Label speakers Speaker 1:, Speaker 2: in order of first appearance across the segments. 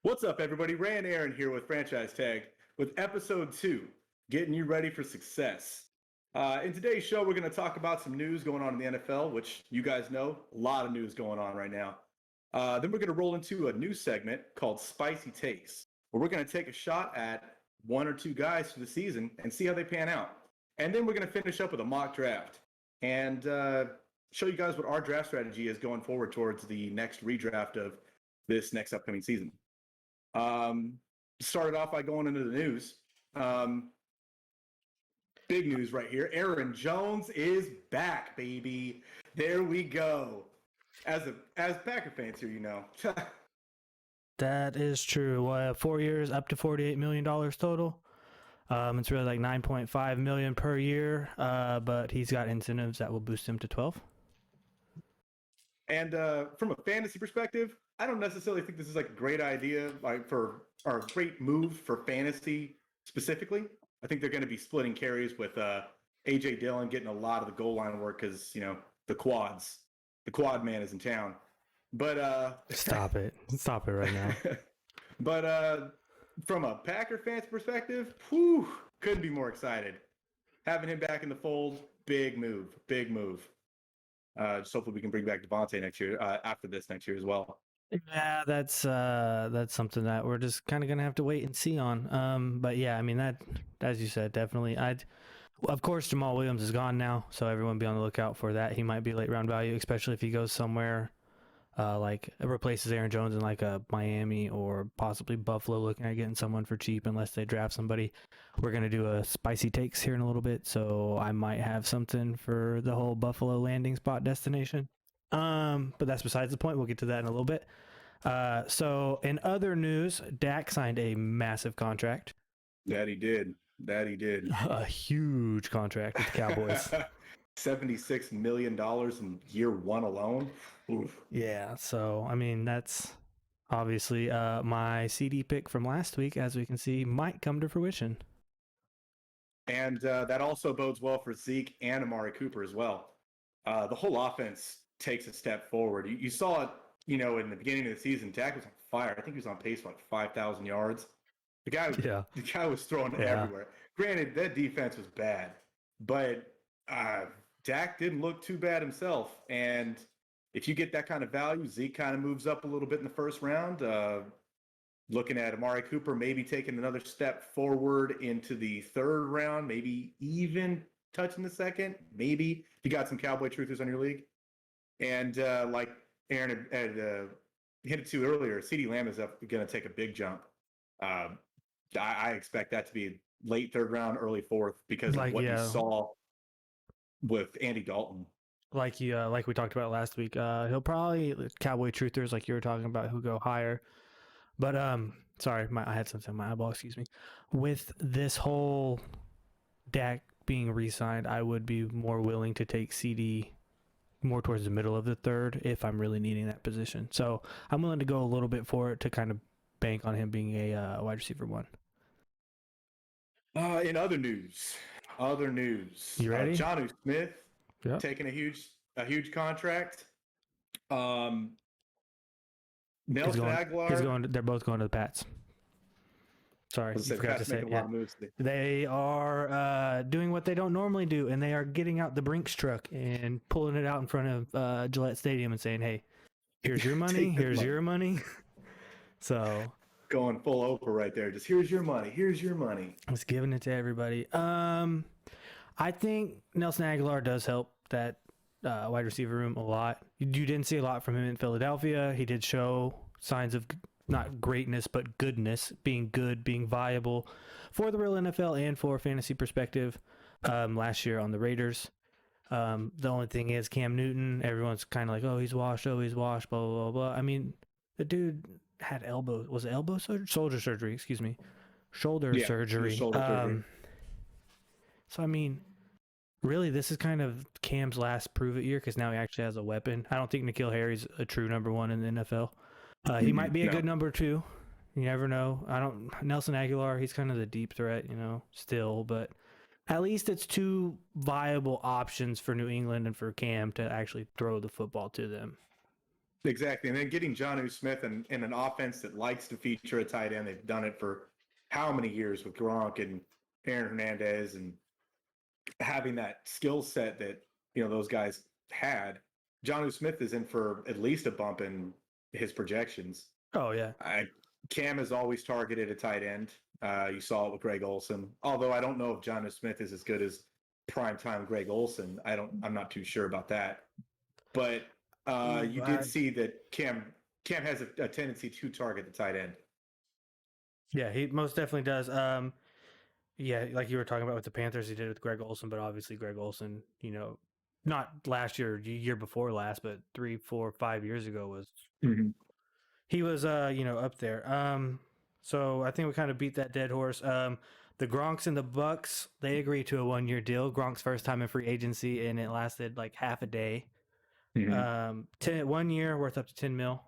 Speaker 1: What's up, everybody? Ray and Aaron here with Franchise Tag with episode 2, getting you ready for success. In today's show, we're going to talk about some news going on in the NFL, which you guys know, a lot of news going on right now. Then we're going to roll into a new segment called Spicy Takes, where we're going to take a shot at one or two guys for the season and see how they pan out. And then we're going to finish up with a mock draft and show you guys what our draft strategy is going forward towards the next redraft of this next upcoming season. Started off by going into the news. Big news right here. Aaron Jones is back, baby. There we go. As Packer fans here, you know.
Speaker 2: That is true. 4 years, up to $48 million total. It's really like $9.5 million per year, but he's got incentives that will boost him to 12.
Speaker 1: And from a fantasy perspective, I don't necessarily think this is like a great idea, or a great move for fantasy specifically. I think they're going to be splitting carries with AJ Dillon getting a lot of the goal line work because the quad man is in town. But
Speaker 2: stop it right now.
Speaker 1: But from a Packer fan's perspective, couldn't be more excited. Having him back in the fold, big move. Just hopefully we can bring back Devonte next year, after this next year as well.
Speaker 2: Yeah, that's something that we're just kind of gonna have to wait and see on. But yeah, I mean that, as you said, definitely. Of course, Jamal Williams is gone now, so everyone be on the lookout for that. He might be late round value, especially if he goes somewhere like replaces Aaron Jones in like a Miami or possibly Buffalo, looking at getting someone for cheap unless they draft somebody. We're gonna do a spicy takes here in a little bit, so I might have something for the whole Buffalo landing spot destination. But that's besides the point. We'll get to that in a little bit. So in other news, Dak signed a massive contract.
Speaker 1: That he did.
Speaker 2: A huge contract with the Cowboys.
Speaker 1: $76 million in year one alone. Oof.
Speaker 2: Yeah, so I mean that's obviously my CD pick from last week, as we can see, might come to fruition.
Speaker 1: And that also bodes well for Zeke and Amari Cooper as well. The whole offense takes a step forward. You saw it, in the beginning of the season. Dak was on fire. I think he was on pace for like 5,000 yards. The guy was throwing everywhere. Granted, that defense was bad, but Dak didn't look too bad himself. And if you get that kind of value, Zeke kind of moves up a little bit in the first round. Looking at Amari Cooper maybe taking another step forward into the third round, maybe even touching the second. Maybe if you got some Cowboy truthers on your league. And like Aaron had hinted to earlier, CeeDee Lamb is going to take a big jump. I expect that to be late third round, early fourth, because of what you saw with Andy Dalton.
Speaker 2: Like we talked about last week, he'll probably Cowboy truthers like you were talking about who go higher. But sorry, I had something in my eyeball. Excuse me. With this whole Dak being re-signed, I would be more willing to take CD more towards the middle of the third if I'm really needing that position. So I'm willing to go a little bit for it to kind of bank on him being a wide receiver one.
Speaker 1: In other news,
Speaker 2: you ready?
Speaker 1: Jonnu Smith taking a huge contract. Nelson Aguilar.
Speaker 2: They're both going to the Pats. Sorry, I forgot to say. Yeah. They are doing what they don't normally do, and they are getting out the Brinks truck and pulling it out in front of Gillette Stadium and saying, "Hey, here's your money. Here's your money." So
Speaker 1: going full Oprah right there. Just here's your money. Here's your money.
Speaker 2: Just giving it to everybody. I think Nelson Aguilar does help that wide receiver room a lot. You didn't see a lot from him in Philadelphia. He did show signs of not greatness, but goodness, being good, being viable for the real NFL and for fantasy perspective last year on the Raiders. The only thing is Cam Newton, everyone's kind of like, oh, he's washed, blah, blah, blah. I mean, the dude had shoulder surgery. So, I mean, really, this is kind of Cam's last prove-it year because now he actually has a weapon. I don't think N'Keal Harry's a true number one in the NFL. He might be a good number two. You never know. Nelson Aguilar, he's kind of the deep threat, still, but at least it's two viable options for New England and for Cam to actually throw the football to them.
Speaker 1: Exactly. And then getting Jonnu Smith in an offense that likes to feature a tight end. They've done it for how many years with Gronk and Aaron Hernandez, and having that skill set that, those guys had. Jonnu Smith is in for at least a bump in his projections.
Speaker 2: Oh, yeah.
Speaker 1: Cam has always targeted a tight end. You saw it with Greg Olsen. Although I don't know if Jonnu Smith is as good as primetime Greg Olsen. I'm not too sure about that. But you did see that Cam has a tendency to target the tight end.
Speaker 2: Yeah, he most definitely does. Yeah, like you were talking about with the Panthers, he did it with Greg Olsen, but obviously Greg Olsen, not last year, year before last, but 3, 4, 5 years ago was he was up there. So I think we kind of beat that dead horse. The Gronks and the Bucks, they agreed to a 1-year deal. Gronk's first time in free agency, and it lasted like half a day. 1 year worth up to $10 million.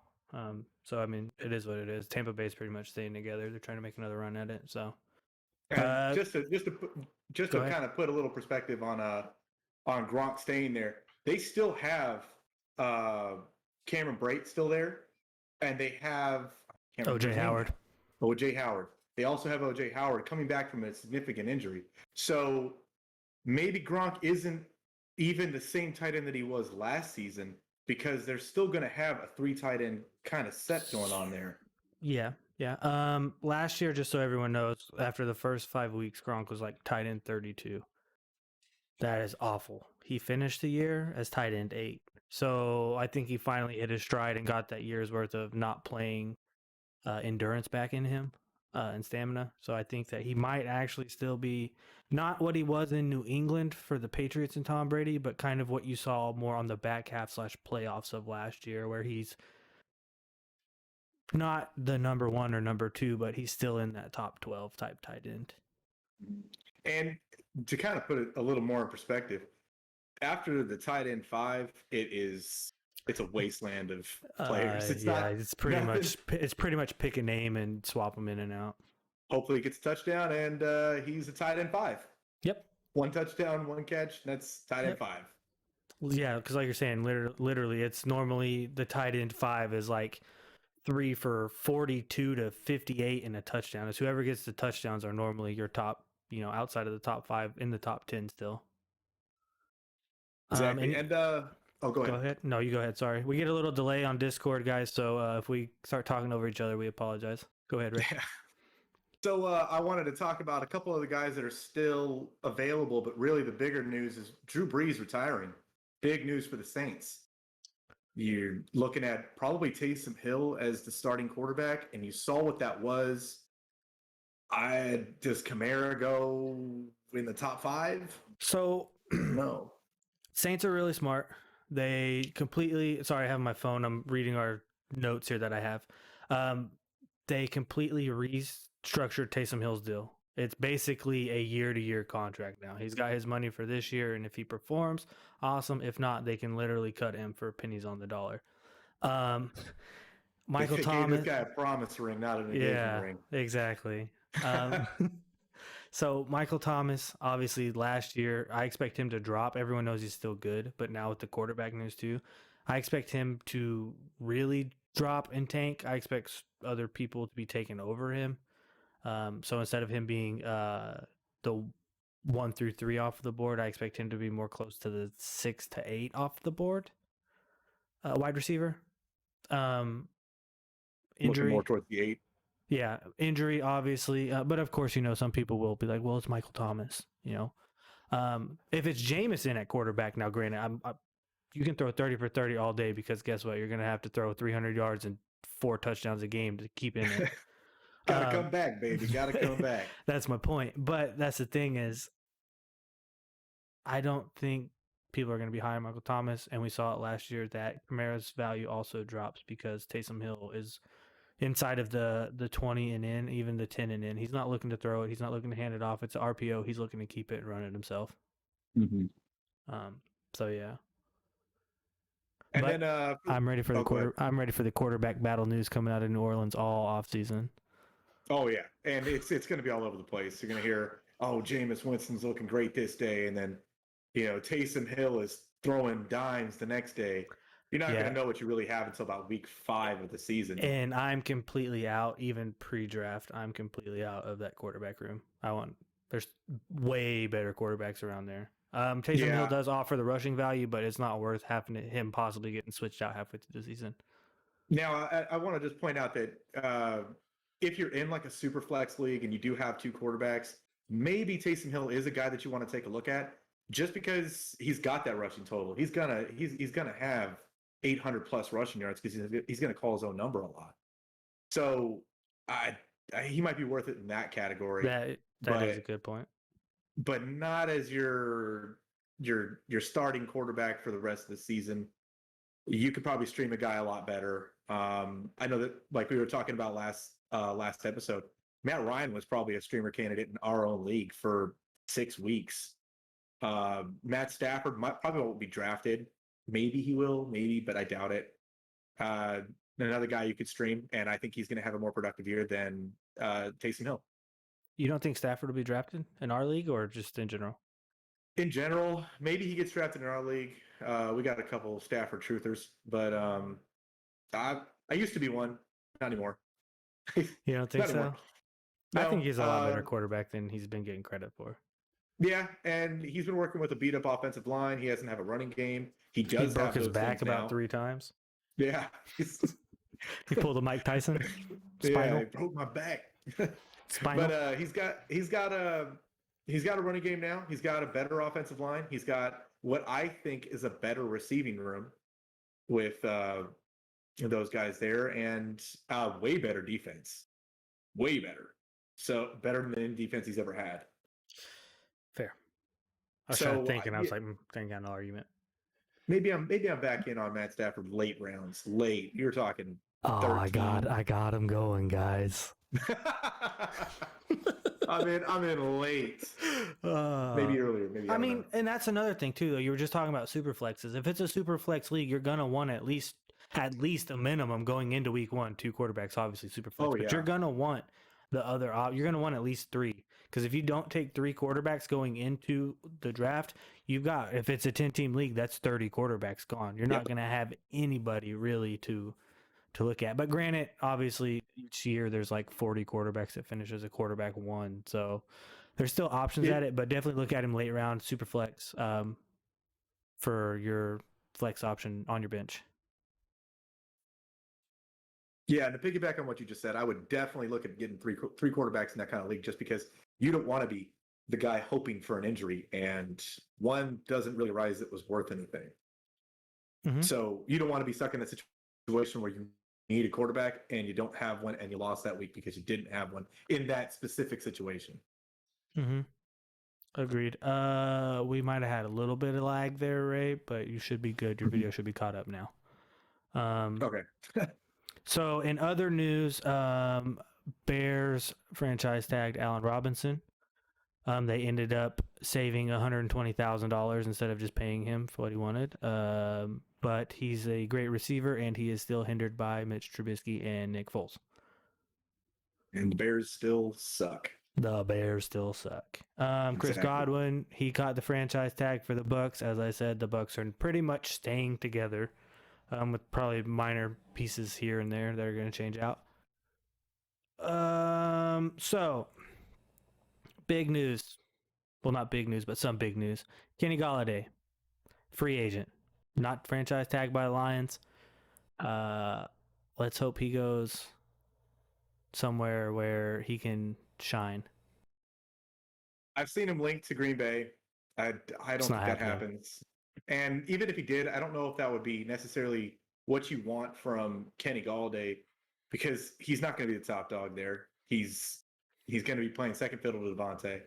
Speaker 2: So I mean, it is what it is. Tampa Bay's pretty much staying together. They're trying to make another run at it. So
Speaker 1: just to kind of put a little perspective on Gronk staying there, they still have Cameron Brate still there, and they have
Speaker 2: OJ Howard.
Speaker 1: OJ Howard. They also have OJ Howard coming back from a significant injury. So maybe Gronk isn't even the same tight end that he was last season, because they're still going to have a 3 tight end kind of set going on there.
Speaker 2: Yeah. Last year, just so everyone knows, after the first 5 weeks, Gronk was like tight end 32. That is awful. He finished the year as tight end 8. So I think he finally hit his stride and got that year's worth of not playing endurance back in him and stamina. So I think that he might actually still be not what he was in New England for the Patriots and Tom Brady, but kind of what you saw more on the back half / playoffs of last year, where he's not the number 1 or number 2, but he's still in that top 12 type tight end.
Speaker 1: And to kind of put it a little more in perspective, after the tight end 5, it's a wasteland of players.
Speaker 2: It's pretty much pick a name and swap them in and out.
Speaker 1: Hopefully he gets a touchdown, and he's a tight end 5.
Speaker 2: Yep. 1
Speaker 1: touchdown, 1 catch. That's tight end 5.
Speaker 2: Yeah, because like you're saying, literally, it's normally the tight end 5 is like 3 for 42 to 58 and a touchdown. It's whoever gets the touchdowns are normally your top, outside of the top 5 in the top 10 still.
Speaker 1: Exactly. Go ahead.
Speaker 2: Go ahead. No, you go ahead. Sorry. We get a little delay on Discord, guys. So if we start talking over each other, we apologize. Go ahead, Rick.
Speaker 1: Yeah. So I wanted to talk about a couple of the guys that are still available, but really the bigger news is Drew Brees retiring. Big news for the Saints. You're looking at probably Taysom Hill as the starting quarterback, and you saw what that was. Does Kamara go in the top 5?
Speaker 2: So
Speaker 1: no.
Speaker 2: Saints are really smart. They completely. Sorry, I have my phone. I'm reading our notes here that I have. They completely restructured Taysom Hill's deal. It's basically a year-to-year contract now. He's got his money for this year, and if he performs, awesome. If not, they can literally cut him for pennies on the dollar. Michael Thomas.
Speaker 1: Gave this guy a promise ring, not an engagement ring.
Speaker 2: Exactly. So Michael Thomas, obviously last year, I expect him to drop. Everyone knows he's still good, but now with the quarterback news too, I expect him to really drop and tank. I expect other people to be taking over him. So instead of him being the 1 through 3 off the board, I expect him to be more close to the 6 to 8 off the board. Wide receiver. Injury.
Speaker 1: Looking more towards the 8.
Speaker 2: Yeah, injury, obviously. But of course, some people will be like, well, it's Michael Thomas, If it's Jameson at quarterback, now granted, you can throw 30 for 30 all day, because guess what? You're going to have to throw 300 yards and 4 touchdowns a game to keep in it.
Speaker 1: Gotta come back, baby. Gotta come back.
Speaker 2: That's my point. But that's the thing is, I don't think people are going to be high on Michael Thomas. And we saw it last year that Kamara's value also drops because Taysom Hill is inside of the 20 and in, even the 10 and in. He's not looking to throw it. He's not looking to hand it off. It's an RPO. He's looking to keep it and run it himself.
Speaker 1: Mm-hmm.
Speaker 2: So yeah.
Speaker 1: And
Speaker 2: but
Speaker 1: then
Speaker 2: I'm ready for I'm ready for the quarterback battle news coming out of New Orleans all off season.
Speaker 1: Oh yeah, and it's going to be all over the place. You're going to hear, oh, Jameis Winston's looking great this day, and then Taysom Hill is throwing dimes the next day. You're not going to know what you really have until about week 5 of the season.
Speaker 2: And I'm completely out, even pre-draft. I'm completely out of that quarterback room. There's way better quarterbacks around there. Taysom Hill does offer the rushing value, but it's not worth having him possibly getting switched out halfway through the season.
Speaker 1: Now, I want to just point out that if you're in like a super flex league and you do have 2 quarterbacks, maybe Taysom Hill is a guy that you want to take a look at, just because he's got that rushing total. He's gonna have 800 plus rushing yards because he's gonna call his own number a lot. So he might be worth it in that category.
Speaker 2: That is a good point.
Speaker 1: But not as your starting quarterback for the rest of the season. You could probably stream a guy a lot better. I know that, like we were talking about last episode, Matt Ryan was probably a streamer candidate in our own league for 6 weeks. Matt Stafford probably won't be drafted. Maybe he will, but I doubt it. Another guy you could stream, and I think he's going to have a more productive year than Taysom Hill.
Speaker 2: You don't think Stafford will be drafted in our league or just in general?
Speaker 1: In general, maybe he gets drafted in our league. We got a couple Stafford truthers, but I used to be one, not anymore.
Speaker 2: You don't think so?
Speaker 1: No,
Speaker 2: I think he's a lot better quarterback than he's been getting credit for.
Speaker 1: Yeah, and he's been working with a beat-up offensive line. He doesn't have a running game. He
Speaker 2: broke his back about 3 times.
Speaker 1: Yeah.
Speaker 2: He pulled a Mike Tyson.
Speaker 1: Spinal. Yeah, I broke my back.
Speaker 2: Spinal.
Speaker 1: But he's got a running game now. He's got a better offensive line. He's got what I think is a better receiving room with those guys there, and way better defense. Way better. So better than any defense he's ever had.
Speaker 2: Fair. I was thinking. I was like, thinking an argument.
Speaker 1: Maybe I'm back in on Matt Stafford late rounds. Late. You're talking.
Speaker 2: Oh, 13. I got him going, guys.
Speaker 1: I'm in late. Maybe earlier. Maybe. I mean,
Speaker 2: and that's another thing too. Though you were just talking about super flexes. If it's a super flex league, you're gonna want at least a minimum going into week 1, 2 quarterbacks, obviously super flex. But you're gonna want the other. You're gonna want at least 3. Because if you don't take 3 quarterbacks going into the draft, you've got, if it's a 10-team league, that's 30 quarterbacks gone. You're not going to have anybody really to look at. But granted, obviously, each year there's like 40 quarterbacks that finish as a quarterback 1. So there's still options at it, but definitely look at him late round, super flex, for your flex option on your bench.
Speaker 1: Yeah, and to piggyback on what you just said, I would definitely look at getting 3 quarterbacks in that kind of league, just because you don't want to be the guy hoping for an injury, and one doesn't really rise that was worth anything. Mm-hmm. So you don't want to be stuck in a situation where you need a quarterback and you don't have one, and you lost that week because you didn't have one in that specific situation.
Speaker 2: Mm-hmm. Agreed. We might have had a little bit of lag there, Ray, but you should be good. Your video should be caught up now.
Speaker 1: Okay.
Speaker 2: So in other news, Bears franchise tagged Allen Robinson. They ended up saving $120,000 instead of just paying him for what he wanted. But he's a great receiver, and he is still hindered by Mitch Trubisky and Nick Foles. And
Speaker 1: the Bears still suck.
Speaker 2: Chris Godwin, he caught the franchise tag for the Bucs. As I said, the Bucs are pretty much staying together, with probably minor pieces here and there that are going to change out. So big news. Well, not big news, but some big news. Kenny Galladay, free agent, not franchise tagged by the Lions. Let's hope he goes somewhere where he can shine.
Speaker 1: I've seen him linked to Green Bay. I don't think that happens. And even if he did, I don't know if that would be necessarily what you want from Kenny Galladay, because he's not going to be the top dog there. He's going to be playing second fiddle to Devonte.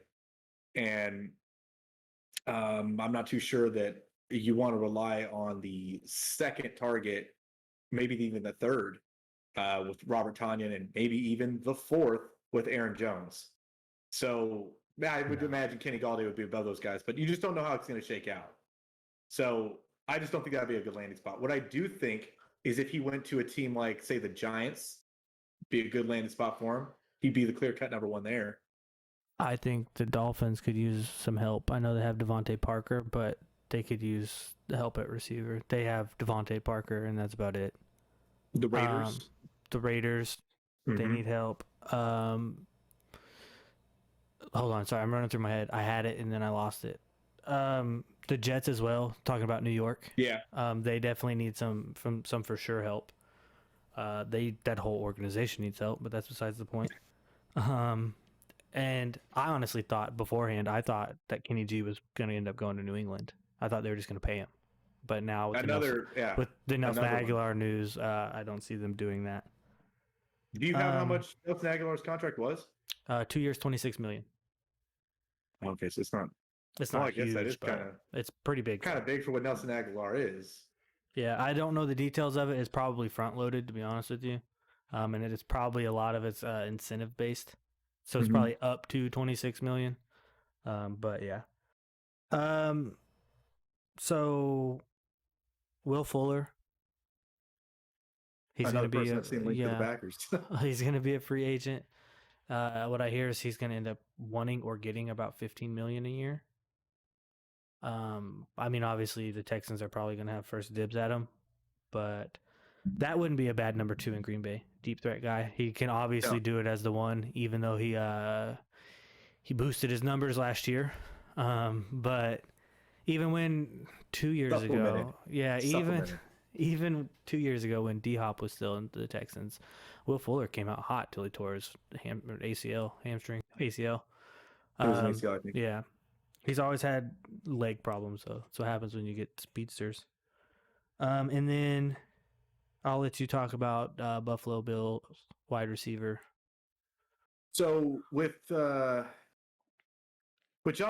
Speaker 1: And I'm not too sure that you want to rely on the second target, maybe even the third, with Robert Tonyan, and maybe even the fourth with Aaron Jones. So I would imagine Kenny Galladay would be above those guys, but you just don't know how it's going to shake out. So I just don't think that'd be a good landing spot. What I do think is if he went to a team like, say, the Giants, be a good landing spot for him. He'd be the clear-cut number 1 there.
Speaker 2: I think the Dolphins could use some help. I know they have Devonte Parker, but they could use the help at receiver. They have Devonte Parker, and that's about it.
Speaker 1: The Raiders.
Speaker 2: The Raiders, they need help. Hold on, sorry, I'm running through my head. I had it and then I lost it. The Jets as well. Talking about New York.
Speaker 1: Yeah.
Speaker 2: They definitely need some for sure help. That whole organization needs help, but that's besides the point. And I honestly thought beforehand, that Kenny G was going to end up going to New England. I thought they were just going to pay him. But now with the Nelson Aguilar news, I don't see them doing that.
Speaker 1: Do you have how much Nelson Aguilar's contract was?
Speaker 2: 2 years, $26 million.
Speaker 1: Okay, so it's not.
Speaker 2: It's not
Speaker 1: I guess
Speaker 2: huge,
Speaker 1: that is
Speaker 2: but it's pretty big.
Speaker 1: Kind of big for what Nelson Aguilar is.
Speaker 2: Yeah, I don't know the details of it. It's probably front loaded, to be honest with you, and it is probably a lot of it's incentive based. So it's probably up to $26 million. But yeah. So Will Fuller. He's going to be
Speaker 1: to the Packers.
Speaker 2: He's going to be a free agent. What I hear is he's going to end up wanting or getting about $15 million a year. I mean, obviously the Texans are probably going to have first dibs at him, but that wouldn't be a bad number 2 in Green Bay. Deep threat guy. He can obviously do it as the 1, even though he boosted his numbers last year. But even when 2 years ago, even 2 years ago when D-Hop was still in the Texans, Will Fuller came out hot till he tore his ACL.
Speaker 1: It was an ACL, I think.
Speaker 2: Yeah. He's always had leg problems, though. That's what happens when you get speedsters. And then I'll let you talk about Buffalo Bills wide receiver.
Speaker 1: So with John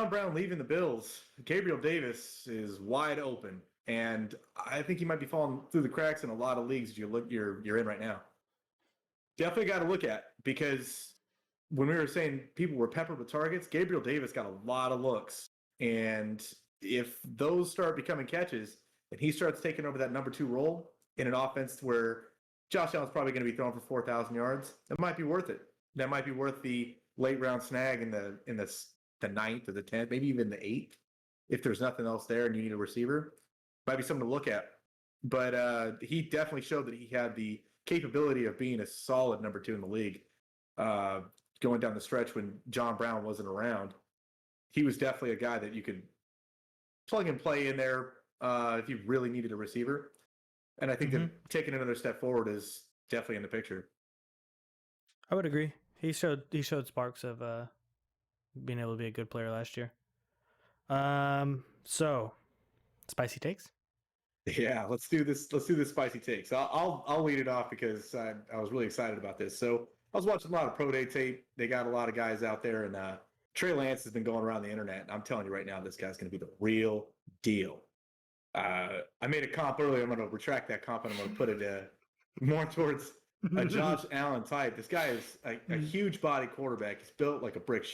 Speaker 1: Brown leaving the Bills, Gabriel Davis is wide open, and I think he might be falling through the cracks in a lot of leagues you're in right now. Definitely got to look at, because when we were saying people were peppered with targets, Gabriel Davis got a lot of looks. And if those start becoming catches and he starts taking over that number 2 role in an offense where Josh Allen's probably going to be throwing for 4,000 yards, that might be worth it. That might be worth the late round snag in the 9th or the 10th, maybe even the 8th. If there's nothing else there and you need a receiver, might be something to look at. But he definitely showed that he had the capability of being a solid number 2 in the league. Going down the stretch when John Brown wasn't around, he was definitely a guy that you could plug and play in there if you really needed a receiver. And I think that taking another step forward is definitely in the picture.
Speaker 2: I would agree. He showed sparks of being able to be a good player last year. So spicy takes.
Speaker 1: Yeah, let's do this. Let's do this spicy takes. I'll lead it off because I was really excited about this. So I was watching a lot of pro day tape. They got a lot of guys out there, and Trey Lance has been going around the internet. I'm telling you right now, this guy's going to be the real deal. I made a comp earlier. I'm going to retract that comp, and I'm going to put it more towards a Josh Allen type. This guy is a huge body quarterback. He's built like a brick.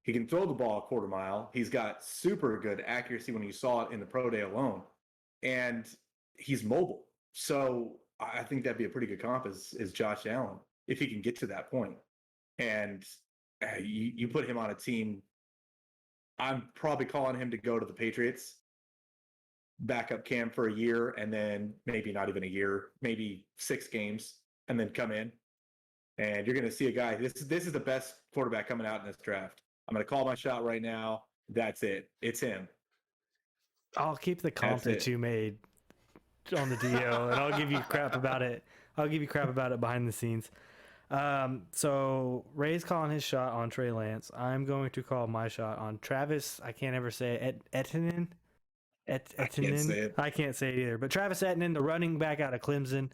Speaker 1: He can throw the ball a quarter mile. He's got super good accuracy when you saw it in the pro day alone. And he's mobile. So I think that'd be a pretty good comp is Josh Allen, if he can get to that point. And you put him on a team, I'm probably calling him to go to the Patriots, backup camp for a year, and then maybe not even a year, maybe 6 games, and then come in. And you're going to see a guy, this is the best quarterback coming out in this draft. I'm going to call my shot right now. That's it. It's him.
Speaker 2: I'll keep the comp that you made on the DL, and I'll give you crap about it. I'll give you crap about it behind the scenes. So Ray's calling his shot on Trey Lance. I'm going to call my shot on Travis. I can't ever say it. Etienne.
Speaker 1: I can't say it.
Speaker 2: I can't say it either. But Travis Etienne, the running back out of Clemson.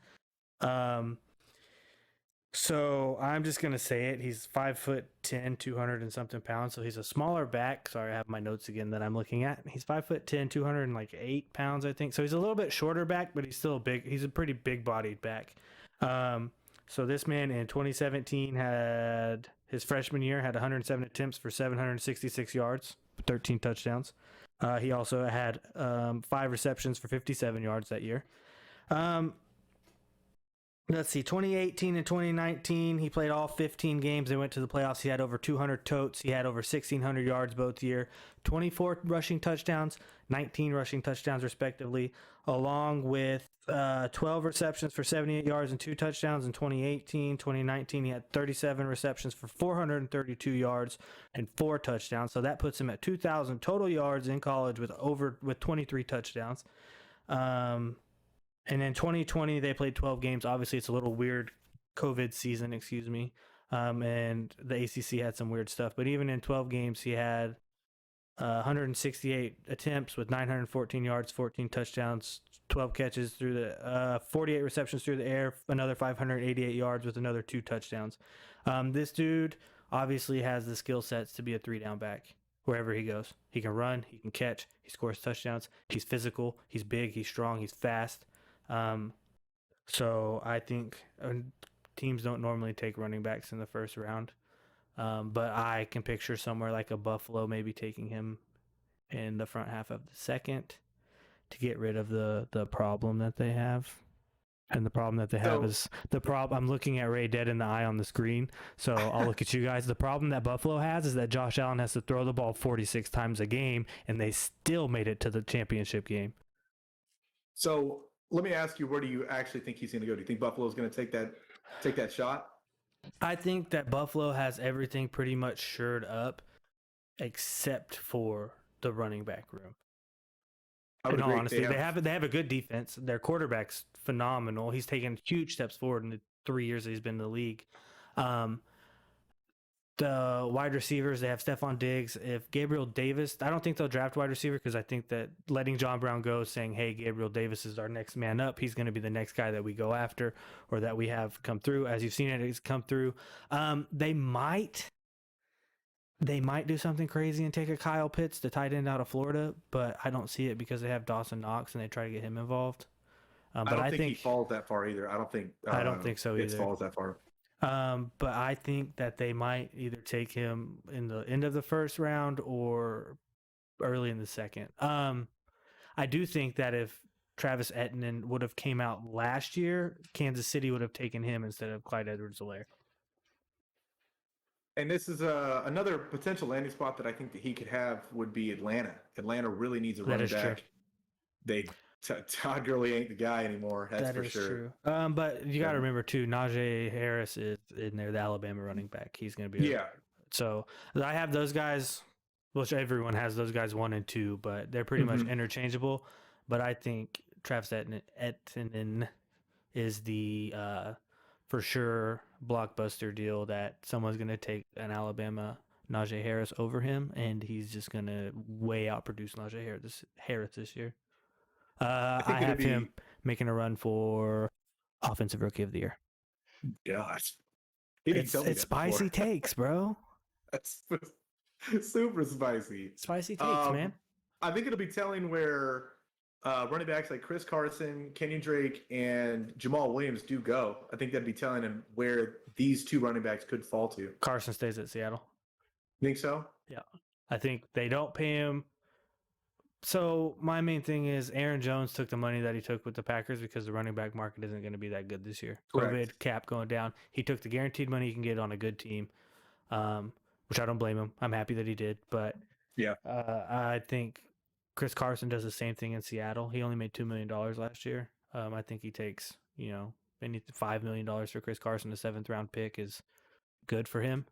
Speaker 2: So I'm just going to say it. He's 5'10", 200 and something pounds. So he's a smaller back. Sorry, I have my notes again that I'm looking at. He's 5'10", 208 pounds, I think. So he's a little bit shorter back, but he's still big. He's a pretty big bodied back. So this man in 2017 had his freshman year had 107 attempts for 766 yards, 13 touchdowns. He also had 5 receptions for 57 yards that year. Let's see, 2018 and 2019, he played all 15 games. They went to the playoffs. He had over 200 totes. He had over 1,600 yards both year, 24 rushing touchdowns, 19 rushing touchdowns respectively, along with 12 receptions for 78 yards and 2 touchdowns in 2018. 2019, he had 37 receptions for 432 yards and 4 touchdowns. So that puts him at 2,000 total yards in college with 23 touchdowns. And in 2020, they played 12 games. Obviously, it's a little weird COVID season, excuse me. And the ACC had some weird stuff. But even in 12 games, he had 168 attempts with 914 yards, 14 touchdowns, 12 catches through the 48 receptions through the air, another 588 yards with another 2 touchdowns. This dude obviously has the skill sets to be a 3-down back wherever he goes. He can run, he can catch, he scores touchdowns. He's physical, he's big, he's strong, he's fast. So I think teams don't normally take running backs in the first round. But I can picture somewhere like a Buffalo maybe taking him in the front half of the second to get rid of the problem that they have. And the problem that they have is the problem. I'm looking at Ray dead in the eye on the screen, so I'll look at you guys. The problem that Buffalo has is that Josh Allen has to throw the ball 46 times a game, and they still made it to the championship game.
Speaker 1: So let me ask you, where do you actually think he's going to go? Do you think Buffalo's going to take that shot?
Speaker 2: I think that Buffalo has everything pretty much shored up except for the running back room. In all honesty, they have a good defense. Their quarterback's phenomenal. He's taken huge steps forward in the 3 years that he's been in the league. The wide receivers, they have Stephon Diggs. If Gabriel Davis, I don't think they'll draft wide receiver because I think that letting John Brown go, saying, hey, Gabriel Davis is our next man up, he's going to be the next guy that we go after or that we have come through. As you've seen it, it's come through. They might do something crazy and take a Kyle Pitts, the tight end out of Florida, but I don't see it because they have Dawson Knox and they try to get him involved.
Speaker 1: But I don't think he falls that far either. I don't think
Speaker 2: so either.
Speaker 1: It falls that far.
Speaker 2: But I think that they might either take him in the end of the first round or early in the second. I do think that if Travis Etienne would have came out last year, Kansas City would have taken him instead of Clyde Edwards-Helaire.
Speaker 1: And this is another potential landing spot that I think that he could have would be Atlanta. Atlanta really needs a running back. Todd Gurley ain't the guy anymore. That's for sure.
Speaker 2: True. But you got to remember too, Najee Harris is in there, the Alabama running back. He's going to be So I have those guys, which everyone has those guys 1 and 2, but they're pretty much interchangeable. But I think Travis Etienne is the for sure blockbuster deal that someone's going to take an Alabama Najee Harris over him, and he's just going to way outproduce Najee Harris this year. I have him making a run for Offensive Rookie of the Year.
Speaker 1: Gosh.
Speaker 2: It's spicy takes, bro.
Speaker 1: That's super spicy.
Speaker 2: Spicy takes, man.
Speaker 1: I think it'll be telling where running backs like Chris Carson, Kenyon Drake, and Jamal Williams do go. I think that'd be telling him where these 2 running backs could fall to.
Speaker 2: Carson stays at Seattle.
Speaker 1: Think so?
Speaker 2: Yeah. I think they don't pay him. So my main thing is Aaron Jones took the money that he took with the Packers because the running back market isn't going to be that good this year.
Speaker 1: Correct.
Speaker 2: COVID, cap going down. He took the guaranteed money he can get on a good team, which I don't blame him. I'm happy that he did. But
Speaker 1: yeah,
Speaker 2: I think Chris Carson does the same thing in Seattle. He only made $2 million last year. I think he takes, maybe $5 million for Chris Carson. A 7th-round pick is good for him.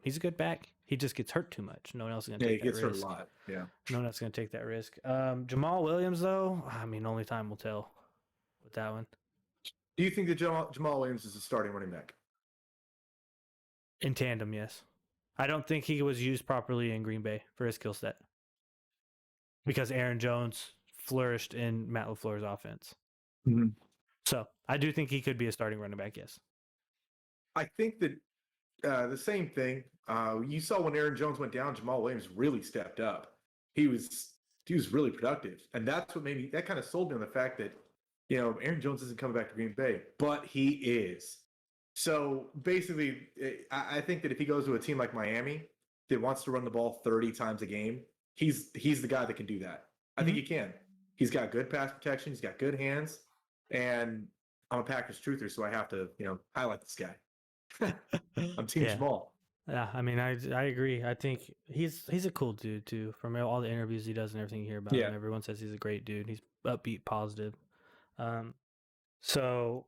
Speaker 2: He's a good back. He just gets hurt too much. No one else is going to take that risk.
Speaker 1: Yeah, he gets hurt a lot. Yeah.
Speaker 2: No one else is going to take that risk. Jamal Williams, though, only time will tell with that one.
Speaker 1: Do you think that Jamal Williams is a starting running back?
Speaker 2: In tandem, yes. I don't think he was used properly in Green Bay for his skill set because Aaron Jones flourished in Matt LaFleur's offense.
Speaker 1: Mm-hmm.
Speaker 2: So I do think he could be a starting running back, yes.
Speaker 1: I think that the same thing. You saw when Aaron Jones went down, Jamal Williams really stepped up. He was really productive, and that's what made me. That kind of sold me on the fact that Aaron Jones isn't coming back to Green Bay, but he is. So basically, I think that if he goes to a team like Miami that wants to run the ball 30 times a game, he's the guy that can do that. I think he can. He's got good pass protection. He's got good hands, and I'm a Packers truther, so I have to, highlight this guy. I'm Team
Speaker 2: Yeah.
Speaker 1: Jamal.
Speaker 2: Yeah, I mean, I agree. I think he's a cool dude too. From all the interviews he does and everything you hear about
Speaker 1: Yeah.
Speaker 2: him, everyone says he's a great dude. He's upbeat, positive. So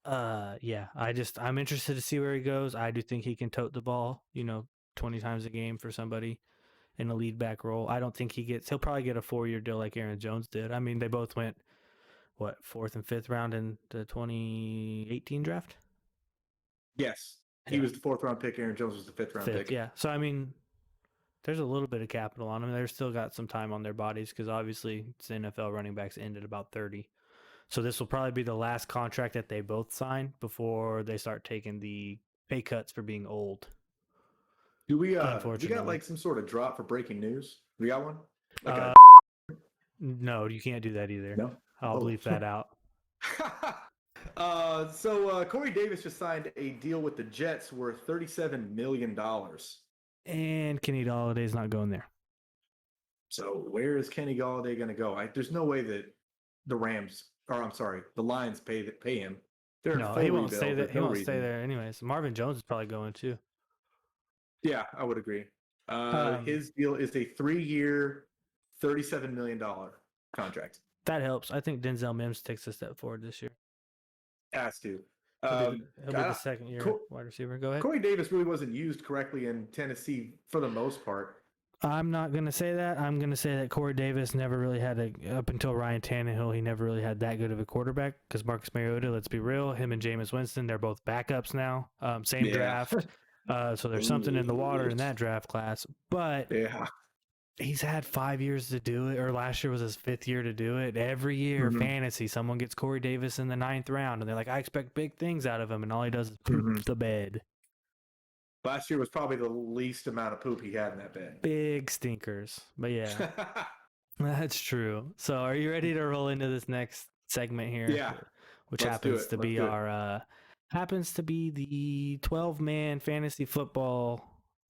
Speaker 2: yeah, I'm interested to see where he goes. I do think he can tote the ball, 20 times a game for somebody in a lead back role. I don't think he'll probably get a 4-year deal like Aaron Jones did. I mean, they both went fourth and fifth round in the 2018 draft.
Speaker 1: Yes. He was the 4th round pick. Aaron Jones was the 5th round pick.
Speaker 2: Yeah. So I mean, there's a little bit of capital on them. They're still got some time on their bodies because obviously it's NFL running backs end at about 30. So this will probably be the last contract that they both sign before they start taking the pay cuts for being old.
Speaker 1: Do we got like some sort of drop for breaking news? We got one?
Speaker 2: No, you can't do that either.
Speaker 1: No?
Speaker 2: I'll bleep that out.
Speaker 1: So Corey Davis just signed a deal with the Jets worth $37 million.
Speaker 2: And Kenny Galladay's not going there.
Speaker 1: So where is Kenny Galladay going to go? There's no way that the Lions pay him.
Speaker 2: No, he won't stay there. He won't stay there anyways. Marvin Jones is probably going too.
Speaker 1: Yeah, I would agree. His deal is a 3-year, $37 million contract.
Speaker 2: That helps. I think Denzel Mims takes a step forward this year.
Speaker 1: Has to.
Speaker 2: He'll be the second year wide receiver. Go ahead.
Speaker 1: Corey Davis really wasn't used correctly in Tennessee for the most part.
Speaker 2: I'm not going to say that. I'm going to say that Corey Davis never really had up until Ryan Tannehill, he never really had that good of a quarterback because Marcus Mariota, let's be real, him and Jameis Winston, they're both backups now. Same draft. So there's something in the water in that draft class. But he's had 5 years to do it, or last year was his 5th year to do it. Every year, fantasy, someone gets Corey Davis in the 9th round, and they're like, I expect big things out of him, and all he does is poop the bed.
Speaker 1: Last year was probably the least amount of poop he had in that bed.
Speaker 2: Big stinkers. But yeah, that's true. So are you ready to roll into this next segment here?
Speaker 1: Yeah.
Speaker 2: Which happens to be the 12-man fantasy football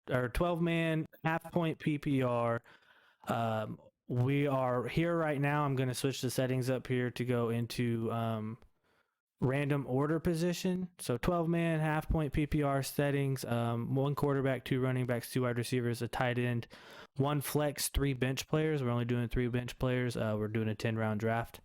Speaker 2: or 12-man half-point PPR. We are here right now. I'm going to switch the settings up here to go into random order position. So 12-man half-point PPR settings. 1 quarterback, 2 running backs, 2 wide receivers, a tight end, 1 flex, 3 bench players. We're only doing 3 bench players. We're doing a 10-round draft.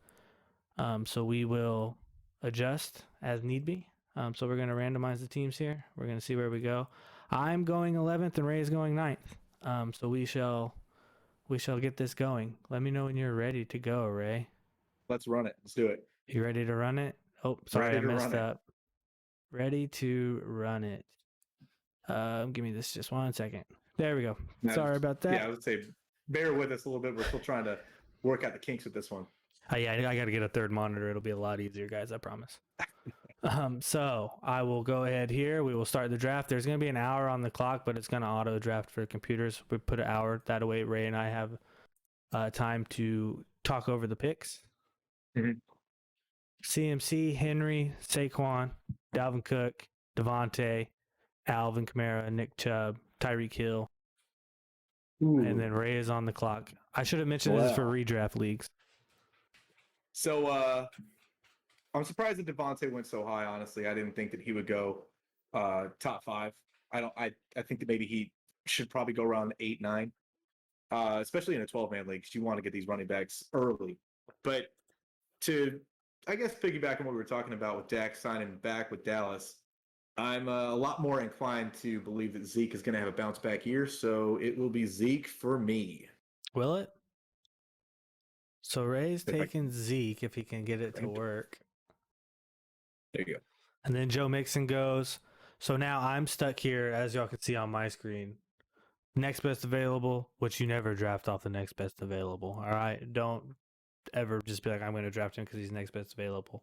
Speaker 2: So we will adjust as need be. So we're going to randomize the teams here. We're going to see where we go. I'm going 11th and Ray's going 9th. So we shall get this going. Let me know when you're ready to go, Ray.
Speaker 1: Let's run it. Let's do it.
Speaker 2: You ready to run it? Oh, sorry, I messed up. Ready to run it. Give me this just 1 second. There we go. Sorry about that.
Speaker 1: Yeah, I would say bear with us a little bit. We're still trying to work out the kinks with this one.
Speaker 2: Yeah, I got to get a 3rd monitor. It'll be a lot easier, guys. I promise. So I will go ahead here. We will start the draft. There's going to be an hour on the clock, but it's going to auto draft for computers. We put an hour. That way, Ray and I have time to talk over the picks. CMC, Henry, Saquon, Dalvin Cook, Devontae, Alvin Kamara, Nick Chubb, Tyreek Hill. And then Ray is on the clock. I should have mentioned this is for redraft leagues.
Speaker 1: So I'm surprised that Devontae went so high, honestly. I didn't think that he would go top 5. I think that maybe he should probably go around 8, 9, especially in a 12-man league because you want to get these running backs early. But to, I guess, piggyback on what we were talking about with Dak signing back with Dallas, I'm a lot more inclined to believe that Zeke is going to have a bounce back year, so it will be Zeke for me.
Speaker 2: Will it? So Ray's taking Zeke if he can get it to work.
Speaker 1: There you go.
Speaker 2: And then Joe Mixon goes. So now I'm stuck here, as y'all can see on my screen. Next best available, which you never draft off the next best available. All right? Don't ever just be like, I'm going to draft him because he's next best available.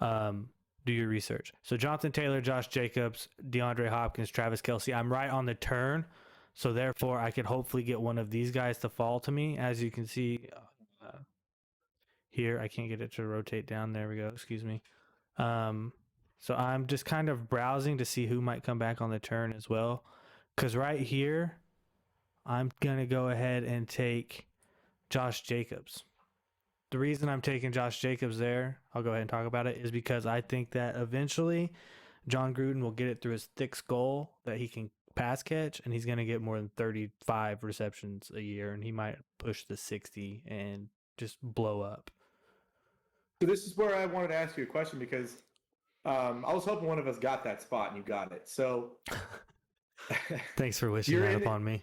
Speaker 2: Do your research. So Jonathan Taylor, Josh Jacobs, DeAndre Hopkins, Travis Kelce. I'm right on the turn. So therefore, I could hopefully get one of these guys to fall to me. As you can see here, I can't get it to rotate down. There we go. Excuse me. So I'm just kind of browsing to see who might come back on the turn as well. Because right here, I'm going to go ahead and take Josh Jacobs. the reason I'm taking Josh Jacobs there, I'll go ahead and talk about it, is because I think that eventually John Gruden will get it through his thick skull that he can pass catch, and he's going to get more than 35 receptions a year, and he might push the 60 and just blow up.
Speaker 1: So this is where I wanted to ask you a question because I was hoping one of us got that spot and you got it. So
Speaker 2: thanks for wishing that upon me.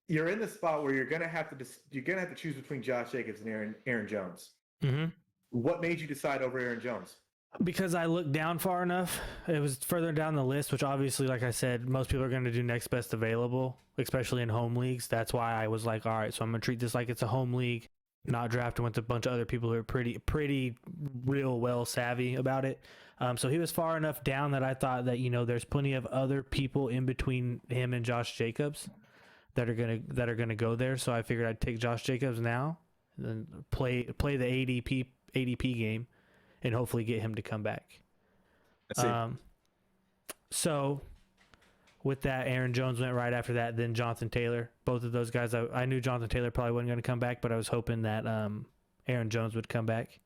Speaker 1: You're in the spot where you're gonna have to choose between Josh Jacobs and Aaron Jones.
Speaker 2: Mm-hmm.
Speaker 1: What made you decide over Aaron Jones?
Speaker 2: Because I looked down far enough. It was further down the list, which obviously, like I said, most people are going to do next best available, especially in home leagues. That's why I was like, all right, so I'm going to treat this like it's a home league, not drafting with a bunch of other people who are pretty real well savvy about it. So he was far enough down that I thought that, there's plenty of other people in between him and Josh Jacobs that are gonna go there. So I figured I'd take Josh Jacobs now, and then play the ADP game, and hopefully get him to come back. So with that, Aaron Jones went right after that, then Jonathan Taylor. Both of those guys, I knew Jonathan Taylor probably wasn't going to come back, but I was hoping that Aaron Jones would come back.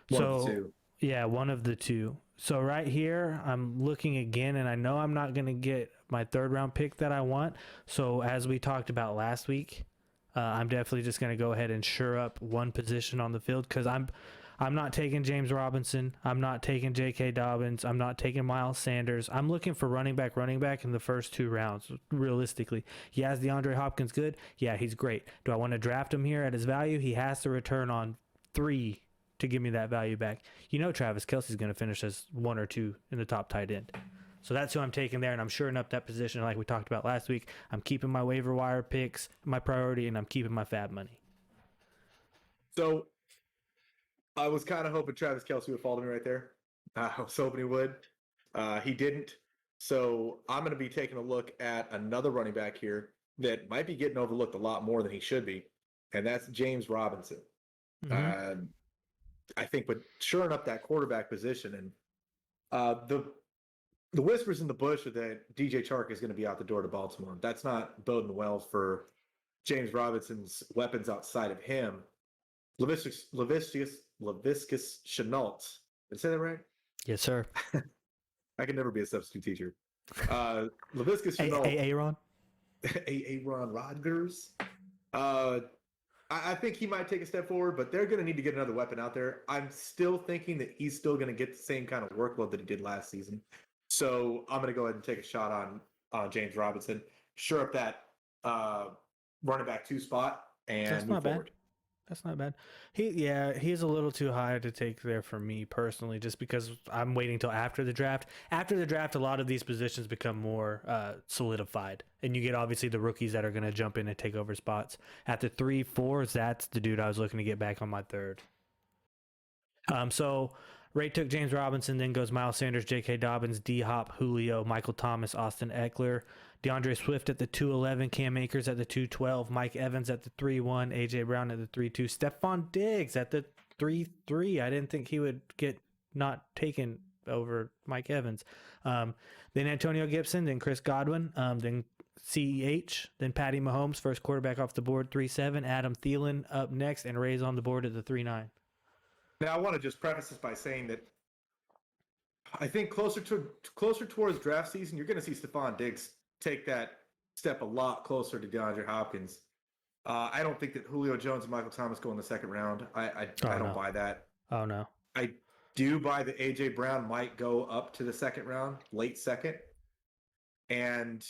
Speaker 1: One of the two.
Speaker 2: Yeah, one of the two. So right here, I'm looking again, and I know I'm not going to get my third-round pick that I want. So as we talked about last week, I'm definitely just going to go ahead and shore up one position on the field because I'm not taking James Robinson. I'm not taking J.K. Dobbins. I'm not taking Miles Sanders. I'm looking for running back in the first 2 rounds, realistically. Yeah, is DeAndre Hopkins good? Yeah, he's great. Do I want to draft him here at his value? He has to return on 3 to give me that value back. Travis Kelce's going to finish as 1 or 2 in the top tight end. So that's who I'm taking there, and I'm shoring up that position like we talked about last week. I'm keeping my waiver wire picks my priority, and I'm keeping my fab money.
Speaker 1: So I was kind of hoping Travis Kelce would fall to me right there. I was hoping he would. He didn't. So I'm going to be taking a look at another running back here that might be getting overlooked a lot more than he should be, and that's James Robinson.
Speaker 2: Mm-hmm.
Speaker 1: I think with shoring up that quarterback position, and the whispers in the bush are that DJ Chark is going to be out the door to Baltimore. That's not boding well for James Robinson's weapons outside of him. Laviscus Chenault. Did I say that right?
Speaker 2: Yes, sir.
Speaker 1: I can never be a substitute teacher. Laviscus Chenault.
Speaker 2: Aaron?
Speaker 1: Aaron Rodgers. I think he might take a step forward, but they're going to need to get another weapon out there. I'm still thinking that he's still going to get the same kind of workload that he did last season. So I'm going to go ahead and take a shot on James Robinson, shore up that running back 2 spot, and move forward.
Speaker 2: That's not bad. He's a little too high to take there for me personally, just because I'm waiting till after the draft. After the draft, a lot of these positions become more solidified, and you get obviously the rookies that are going to jump in and take over spots. At the 3-4s, that's the dude I was looking to get back on my third. So Ray took James Robinson, then goes Miles Sanders, J.K. Dobbins, D-Hop, Julio, Michael Thomas, Austin Eckler, DeAndre Swift at the 2-11, Cam Akers at the 2-12, Mike Evans at the 3-1, A.J. Brown at the 3-2, Stephon Diggs at the 3-3. I didn't think he would get not taken over Mike Evans. Then Antonio Gibson, then Chris Godwin, then CEH, then Patty Mahomes, first quarterback off the board, 3-7, Adam Thielen up next, and Ray's on the board at the 3-9.
Speaker 1: Now, I want to just preface this by saying that I think closer towards draft season, you're going to see Stephon Diggs take that step a lot closer to DeAndre Hopkins. I don't think that Julio Jones and Michael Thomas go in the second round. I don't buy that.
Speaker 2: Oh, no.
Speaker 1: I do buy that A.J. Brown might go up to the second round, late second. And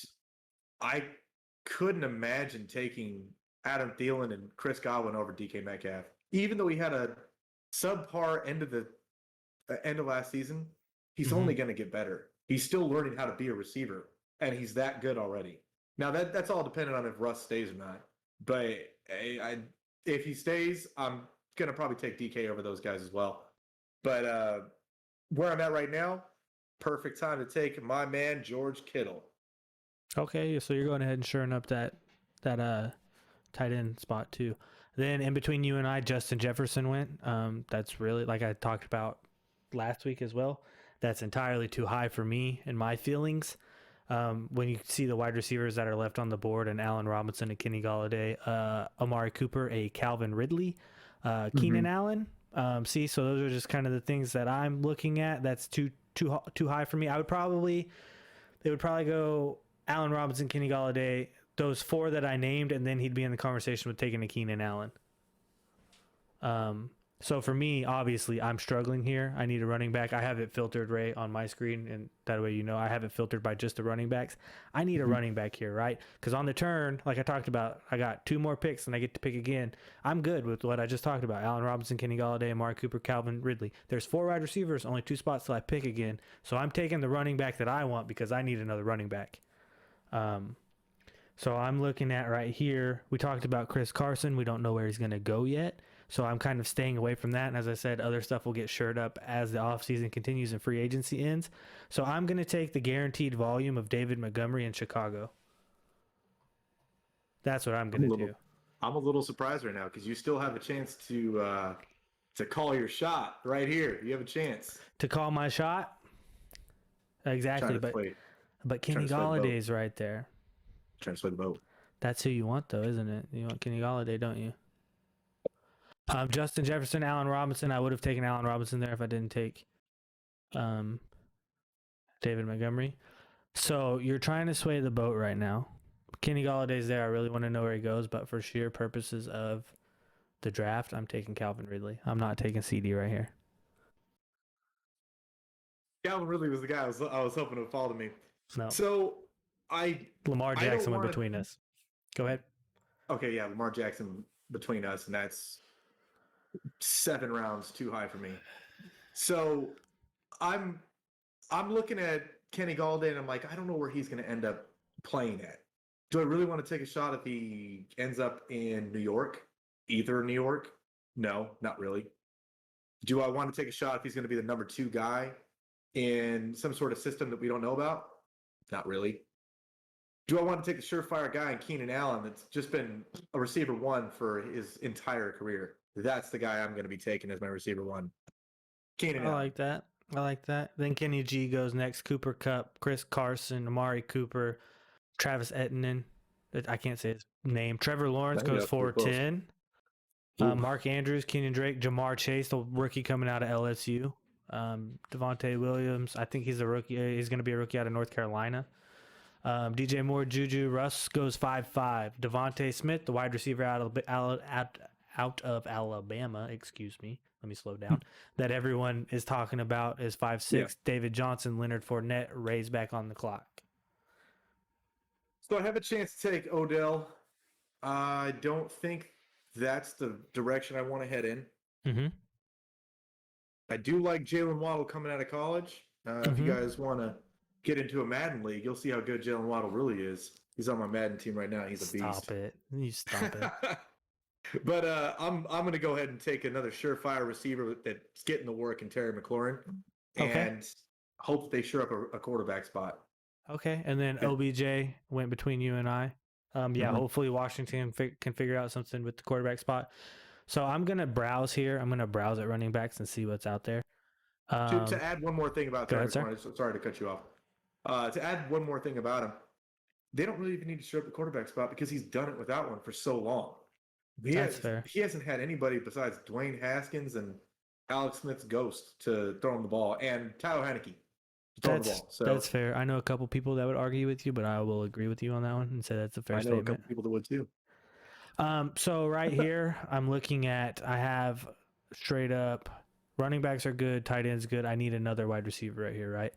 Speaker 1: I couldn't imagine taking Adam Thielen and Chris Godwin over DK Metcalf. Even though he had a subpar end of last season, he's only going to get better. He's still learning how to be a receiver, and he's that good already. Now, that's all dependent on if Russ stays or not. But if he stays, I'm going to probably take DK over those guys as well. But where I'm at right now, perfect time to take my man, George Kittle.
Speaker 2: Okay, so you're going ahead and shoring up that tight end spot too. Then in between you and I, Justin Jefferson went. That's really, like I talked about last week as well, that's entirely too high for me and my feelings. When you see the wide receivers that are left on the board, and Allen Robinson, and Kenny Galladay, Amari Cooper, a Calvin Ridley, Keenan Allen. So those are just kind of the things that I'm looking at. That's too high for me. They would probably go Allen Robinson, Kenny Galladay, those 4 that I named, and then he'd be in the conversation with taking a Keenan Allen. So for me, obviously, I'm struggling here. I need a running back. I have it filtered, Ray, on my screen, and that way I have it filtered by just the running backs. I need a running back here, right? Because on the turn, like I talked about, I got 2 more picks, and I get to pick again. I'm good with what I just talked about. Allen Robinson, Kenny Galladay, Amari Cooper, Calvin Ridley. There's 4 wide receivers, only 2 spots till I pick again. So I'm taking the running back that I want because I need another running back. So I'm looking at right here. We talked about Chris Carson. We don't know where he's going to go yet. So I'm kind of staying away from that. And as I said, other stuff will get shored up as the offseason continues and free agency ends. So I'm going to take the guaranteed volume of David Montgomery in Chicago. That's what I'm going to do.
Speaker 1: I'm a little surprised right now because you still have a chance to call your shot right here. You have a chance
Speaker 2: to call my shot. Exactly. But Kenny Galladay's right there.
Speaker 1: Trying to sway the boat.
Speaker 2: That's who you want, though, isn't it? You want Kenny Galladay, don't you? Justin Jefferson, Allen Robinson. I would have taken Allen Robinson there if I didn't take David Montgomery. So you're trying to sway the boat right now. Kenny Galladay's there. I really want to know where he goes, but for sheer purposes of the draft, I'm taking Calvin Ridley. I'm not taking CD right here.
Speaker 1: Calvin Ridley was the guy I was hoping would follow me.
Speaker 2: No.
Speaker 1: So
Speaker 2: Lamar Jackson went between us. Go ahead.
Speaker 1: Okay, yeah, Lamar Jackson between us, and that's 7 rounds too high for me. So I'm looking at Kenny Galladay, and I'm like, I don't know where he's going to end up playing at. Do I really want to take a shot if he ends up in New York? Either New York? No, not really. Do I want to take a shot if he's going to be the number 2 guy in some sort of system that we don't know about? Not really. Do I want to take the surefire guy in Keenan Allen that's just been a receiver 1 for his entire career? That's the guy I'm going to be taking as my receiver 1. Keenan Allen.
Speaker 2: I like that. Then Kenny G goes next. Cooper Kupp, Chris Carson, Amari Cooper, Travis Etienne. I can't say his name. Trevor Lawrence goes 4-10. Mark Andrews, Kenyon Drake, Jamar Chase, the rookie coming out of LSU. Devonte Williams, I think he's a rookie. He's going to be a rookie out of North Carolina. DJ Moore, Juju, Russ goes 5-5. Devontae Smith, the wide receiver out of Alabama, excuse me, let me slow down, that everyone is talking about is 5-6. Yeah. David Johnson, Leonard Fournette, Ray's back on the clock.
Speaker 1: So I have a chance to take Odell. I don't think that's the direction I want to head in. Mm-hmm. I do like Jalen Waddle coming out of college. If you guys want to get into a Madden league, you'll see how good Jalen Waddle really is. He's on my Madden team right now. He's a beast.
Speaker 2: Stop it. You stop it.
Speaker 1: But I'm going to go ahead and take another surefire receiver that's getting the work in Terry McLaurin and hope they sure up a quarterback spot.
Speaker 2: Okay, and then OBJ went between you and I. Hopefully Washington can figure out something with the quarterback spot. So I'm going to browse here. I'm going to browse at running backs and see what's out there.
Speaker 1: To add one more thing about Terry McLaurin, sorry to cut you off. To add one more thing about him, they don't really even need to shore up the quarterback spot because he's done it without one for so long. That's fair. He hasn't had anybody besides Dwayne Haskins and Alex Smith's ghost to throw him the ball, and Tyler Heineke to throw him the ball. So
Speaker 2: that's fair. I know a couple people that would argue with you, but I will agree with you on that one and say that's a fair statement.
Speaker 1: I know a couple people that would too.
Speaker 2: So right here, I'm looking at, I have straight up running backs are good, tight ends good. I need another wide receiver right here, right?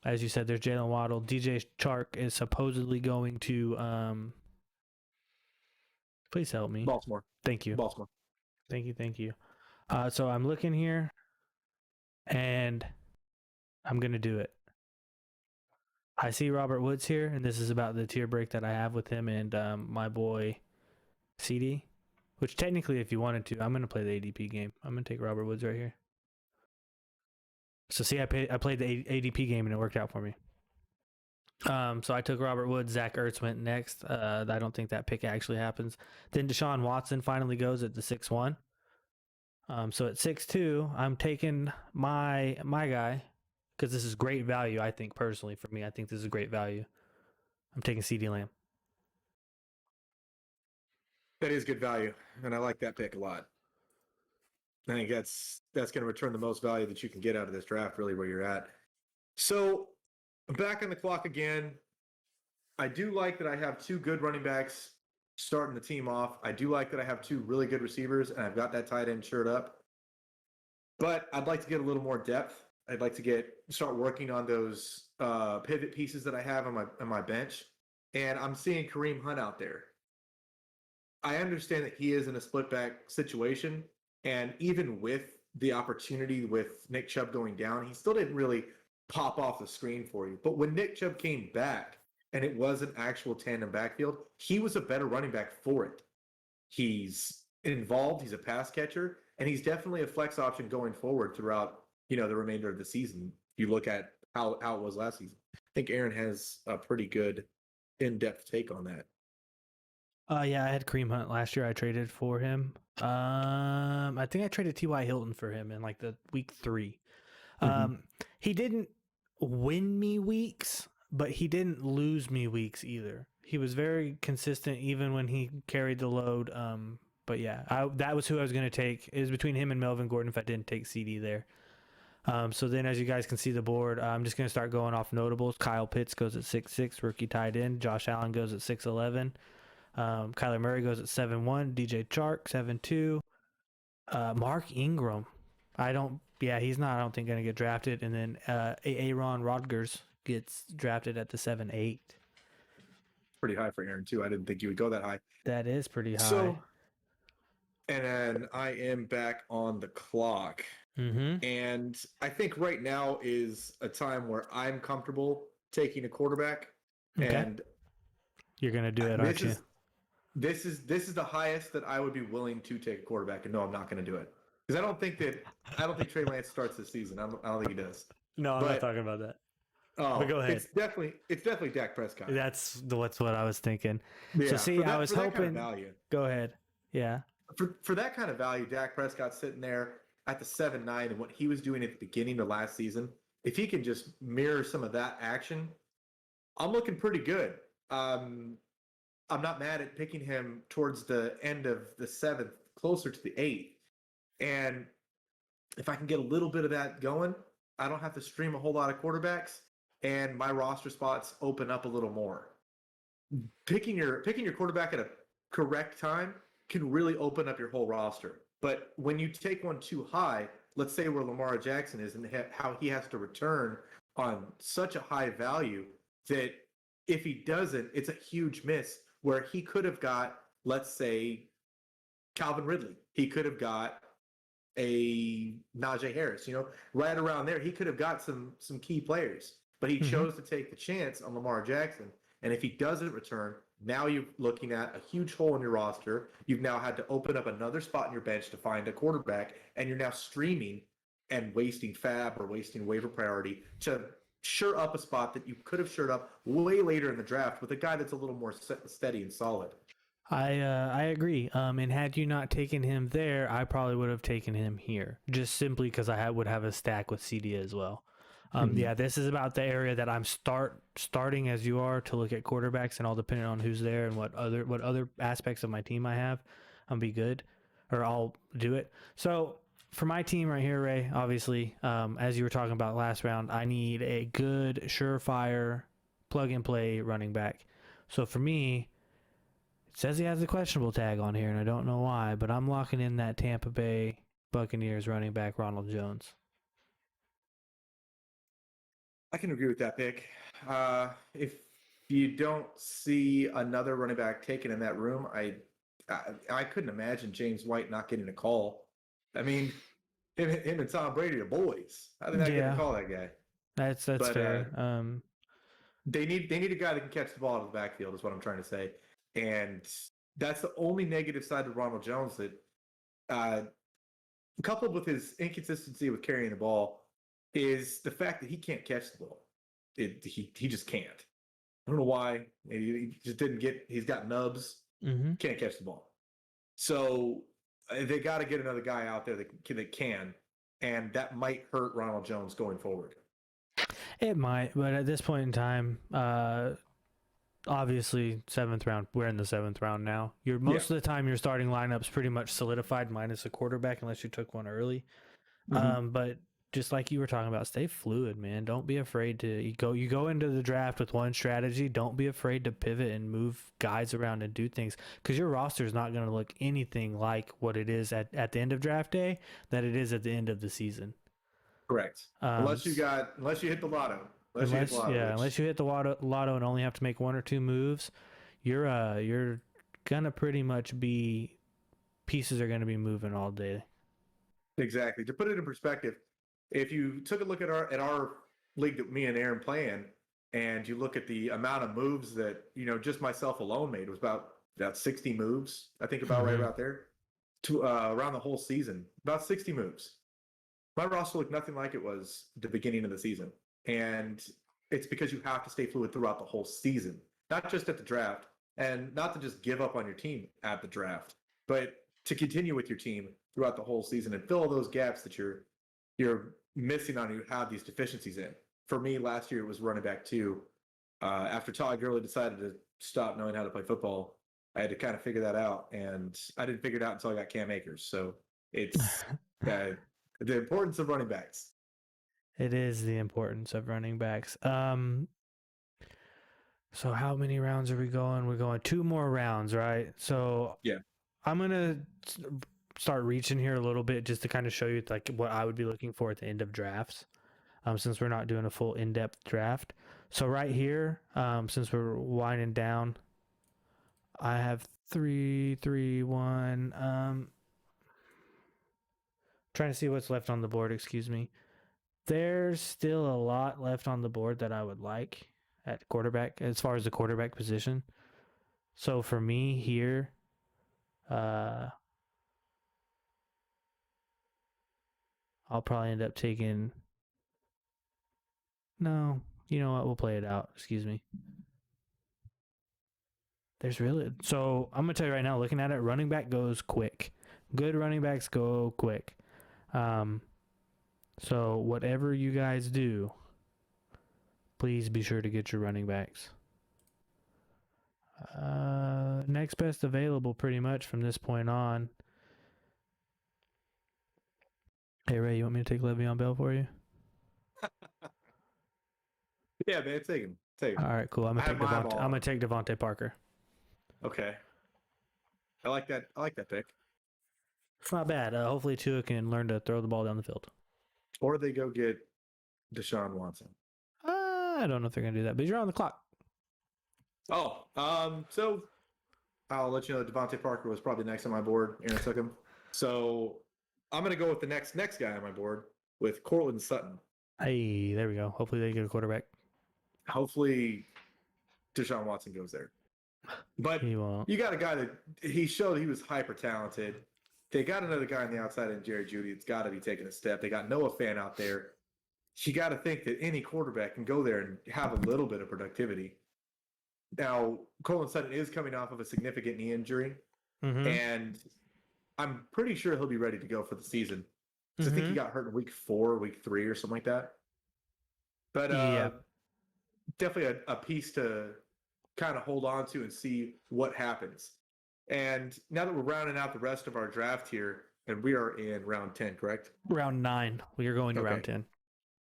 Speaker 2: As you said, there's Jalen Waddle. DJ Chark is supposedly going to please help me.
Speaker 1: Baltimore.
Speaker 2: Thank you.
Speaker 1: Baltimore.
Speaker 2: Thank you. So I'm looking here, and I'm going to do it. I see Robert Woods here, and this is about the tier break that I have with him and my boy CD, which technically, if you wanted to, I'm going to play the ADP game. I'm going to take Robert Woods right here. So see, I played the ADP game, and it worked out for me. So I took Robert Woods. Zach Ertz went next. I don't think that pick actually happens. Then Deshaun Watson finally goes at the 6-1. So at 6-2, I'm taking my guy because this is great value. I think personally for me, I think this is great value. I'm taking CeeDee Lamb.
Speaker 1: That is good value, and I like that pick a lot. I think that's going to return the most value that you can get out of this draft, really, where you're at. So back on the clock again. I do like that I have two good running backs starting the team off. I do like that I have two really good receivers, and I've got that tight end shirt up. But I'd like to get a little more depth. I'd like to start working on those pivot pieces that I have on my bench. And I'm seeing Kareem Hunt out there. I understand that he is in a split back situation, and even with the opportunity with Nick Chubb going down, he still didn't really pop off the screen for you. But when Nick Chubb came back and it was an actual tandem backfield, he was a better running back for it. He's involved, he's a pass catcher, and he's definitely a flex option going forward throughout, the remainder of the season. If you look at how it was last season, I think Aaron has a pretty good in-depth take on that.
Speaker 2: Yeah, I had Kareem Hunt last year. I traded for him. I think I traded T.Y. Hilton for him in like the week 3. He didn't win me weeks, but he didn't lose me weeks either. He was very consistent even when he carried the load. But yeah, that was who I was going to take. It was between him and Melvin Gordon if I didn't take CD there. So then as you guys can see the board, I'm just going to start going off notables. Kyle Pitts goes at 6'6", rookie tight end. Josh Allen goes at 6'11". Kyler Murray goes at 7'1", DJ Chark 7'2", Mark Ingram. He's not, I don't think, going to get drafted. And then Aaron Rodgers gets drafted at the 7'8".
Speaker 1: Pretty high for Aaron, too. I didn't think you would go that high.
Speaker 2: That is pretty high.
Speaker 1: So, and then I am back on the clock. And I think right now is a time where I'm comfortable taking a quarterback. Okay. And
Speaker 2: you're going to do it, aren't you?
Speaker 1: This is the highest that I would be willing to take a quarterback, and no, I'm not going to do it because I don't think Trey Lance starts this season. I don't think he does.
Speaker 2: No, I'm not talking about that.
Speaker 1: Oh,
Speaker 2: but go ahead.
Speaker 1: It's definitely Dak Prescott.
Speaker 2: That's what I was thinking.
Speaker 1: Yeah,
Speaker 2: so see, I was hoping. Kind of
Speaker 1: value.
Speaker 2: Go ahead. Yeah.
Speaker 1: For that kind of value, Dak Prescott sitting there at the 7-9 and what he was doing at the beginning of last season, if he can just mirror some of that action, I'm looking pretty good. I'm not mad at picking him towards the end of the 7th, closer to the 8th. And if I can get a little bit of that going, I don't have to stream a whole lot of quarterbacks, and my roster spots open up a little more. Picking your quarterback at a correct time can really open up your whole roster. But when you take one too high, let's say where Lamar Jackson is and how he has to return on such a high value that if he doesn't, it's a huge miss where he could have got, let's say, Calvin Ridley. He could have got a Najee Harris, right around there. He could have got some key players, but he chose to take the chance on Lamar Jackson. And if he doesn't return, now you're looking at a huge hole in your roster. You've now had to open up another spot in your bench to find a quarterback, and you're now streaming and wasting fab or wasting waiver priority to sure up a spot that you could have shored up way later in the draft with a guy that's a little more steady and solid.
Speaker 2: I agree. And had you not taken him there, I probably would have taken him here, just simply because I would have a stack with CD as well. Yeah, this is about the area that I'm starting as you are to look at quarterbacks, and all depending on who's there and what other aspects of my team I have, I'll be good, or I'll do it. So for my team right here, Ray, obviously, as you were talking about last round, I need a good, surefire, plug-and-play running back. So for me, it says he has a questionable tag on here, and I don't know why, but I'm locking in that Tampa Bay Buccaneers running back, Ronald Jones.
Speaker 1: I can agree with that pick. If you don't see another running back taken in that room, I couldn't imagine James White not getting a call. I mean, him and Tom Brady are boys. How did I get to call that guy?
Speaker 2: That's fair.
Speaker 1: They need a guy that can catch the ball out of the backfield is what I'm trying to say. And that's the only negative side of Ronald Jones that, coupled with his inconsistency with carrying the ball, is the fact that he can't catch the ball. He just can't. I don't know why. He just didn't get. He's got nubs. Can't catch the ball. So they got to get another guy out there that can, and that might hurt Ronald Jones going forward.
Speaker 2: It might, but at this point in time, obviously 7th round. We're in the 7th round now. Most of the time your starting lineup's pretty much solidified, minus a quarterback, unless you took one early. But just like you were talking about, stay fluid, man. Don't be afraid to you go into the draft with one strategy. Don't be afraid to pivot and move guys around and do things, because your roster is not going to look anything like what it is at the end of draft day that it is at the end of the season.
Speaker 1: Correct. Unless you hit the lotto.
Speaker 2: Unless you hit the lotto and only have to make one or two moves, you're gonna pretty much be pieces are gonna be moving all day.
Speaker 1: Exactly. To put it in perspective, if you took a look at our league that me and Aaron play in, and you look at the amount of moves that just myself alone made, it was about 60 moves. I think right about there to around the whole season, about 60 moves. My roster looked nothing like it was at the beginning of the season. And it's because you have to stay fluid throughout the whole season, not just at the draft, and not to just give up on your team at the draft, but to continue with your team throughout the whole season and fill those gaps that you're missing on, you have these deficiencies in. For me, last year it was running back 2. After Todd Gurley decided to stop knowing how to play football, I had to kind of figure that out, and I didn't figure it out until I got Cam Akers. So it's the importance of running backs.
Speaker 2: It is the importance of running backs. So how many rounds are we going? We're going 2 more rounds, right? So
Speaker 1: yeah,
Speaker 2: I'm gonna start reaching here a little bit just to kind of show you like what I would be looking for at the end of drafts, since we're not doing a full in-depth draft. So right here, since we're winding down, I have 3, 3, 1. Trying to see what's left on the board. Excuse me. There's still a lot left on the board that I would like at quarterback, as far as the quarterback position. So for me here, I'll probably end up taking. No, you know what? We'll play it out. Excuse me. So I'm gonna tell you right now. Looking at it, running back goes quick. Good running backs go quick. So whatever you guys do, please be sure to get your running backs. Next best available pretty much from this point on. Hey Ray, you want me to take Le'Veon Bell for you?
Speaker 1: Yeah, man, take him.
Speaker 2: All right, cool. I'm gonna take Devonte Parker.
Speaker 1: Okay. I like that pick.
Speaker 2: It's not bad. Hopefully Tua can learn to throw the ball down the field.
Speaker 1: Or they go get Deshaun Watson.
Speaker 2: I don't know if they're gonna do that, but you're on the clock.
Speaker 1: Oh, so I'll let you know Devonte Parker was probably next on my board. Aaron took him. So I'm gonna go with the next guy on my board with Cortland Sutton.
Speaker 2: Hey, there we go. Hopefully they get a quarterback.
Speaker 1: Hopefully Deshaun Watson goes there. But
Speaker 2: He won't.
Speaker 1: You got a guy that he showed he was hyper talented. They got another guy on the outside in Jerry Jeudy. It's got to be taking a step. They got Noah Fant out there. You got to think that any quarterback can go there and have a little bit of productivity. Now, Cortland Sutton is coming off of a significant knee injury, and I'm pretty sure he'll be ready to go for the season. I think he got hurt in week 4, week 3, or something like that. But definitely a piece to kind of hold on to and see what happens. And now that we're rounding out the rest of our draft here, and we are in round 10, correct?
Speaker 2: Round 9. We are going to round 10.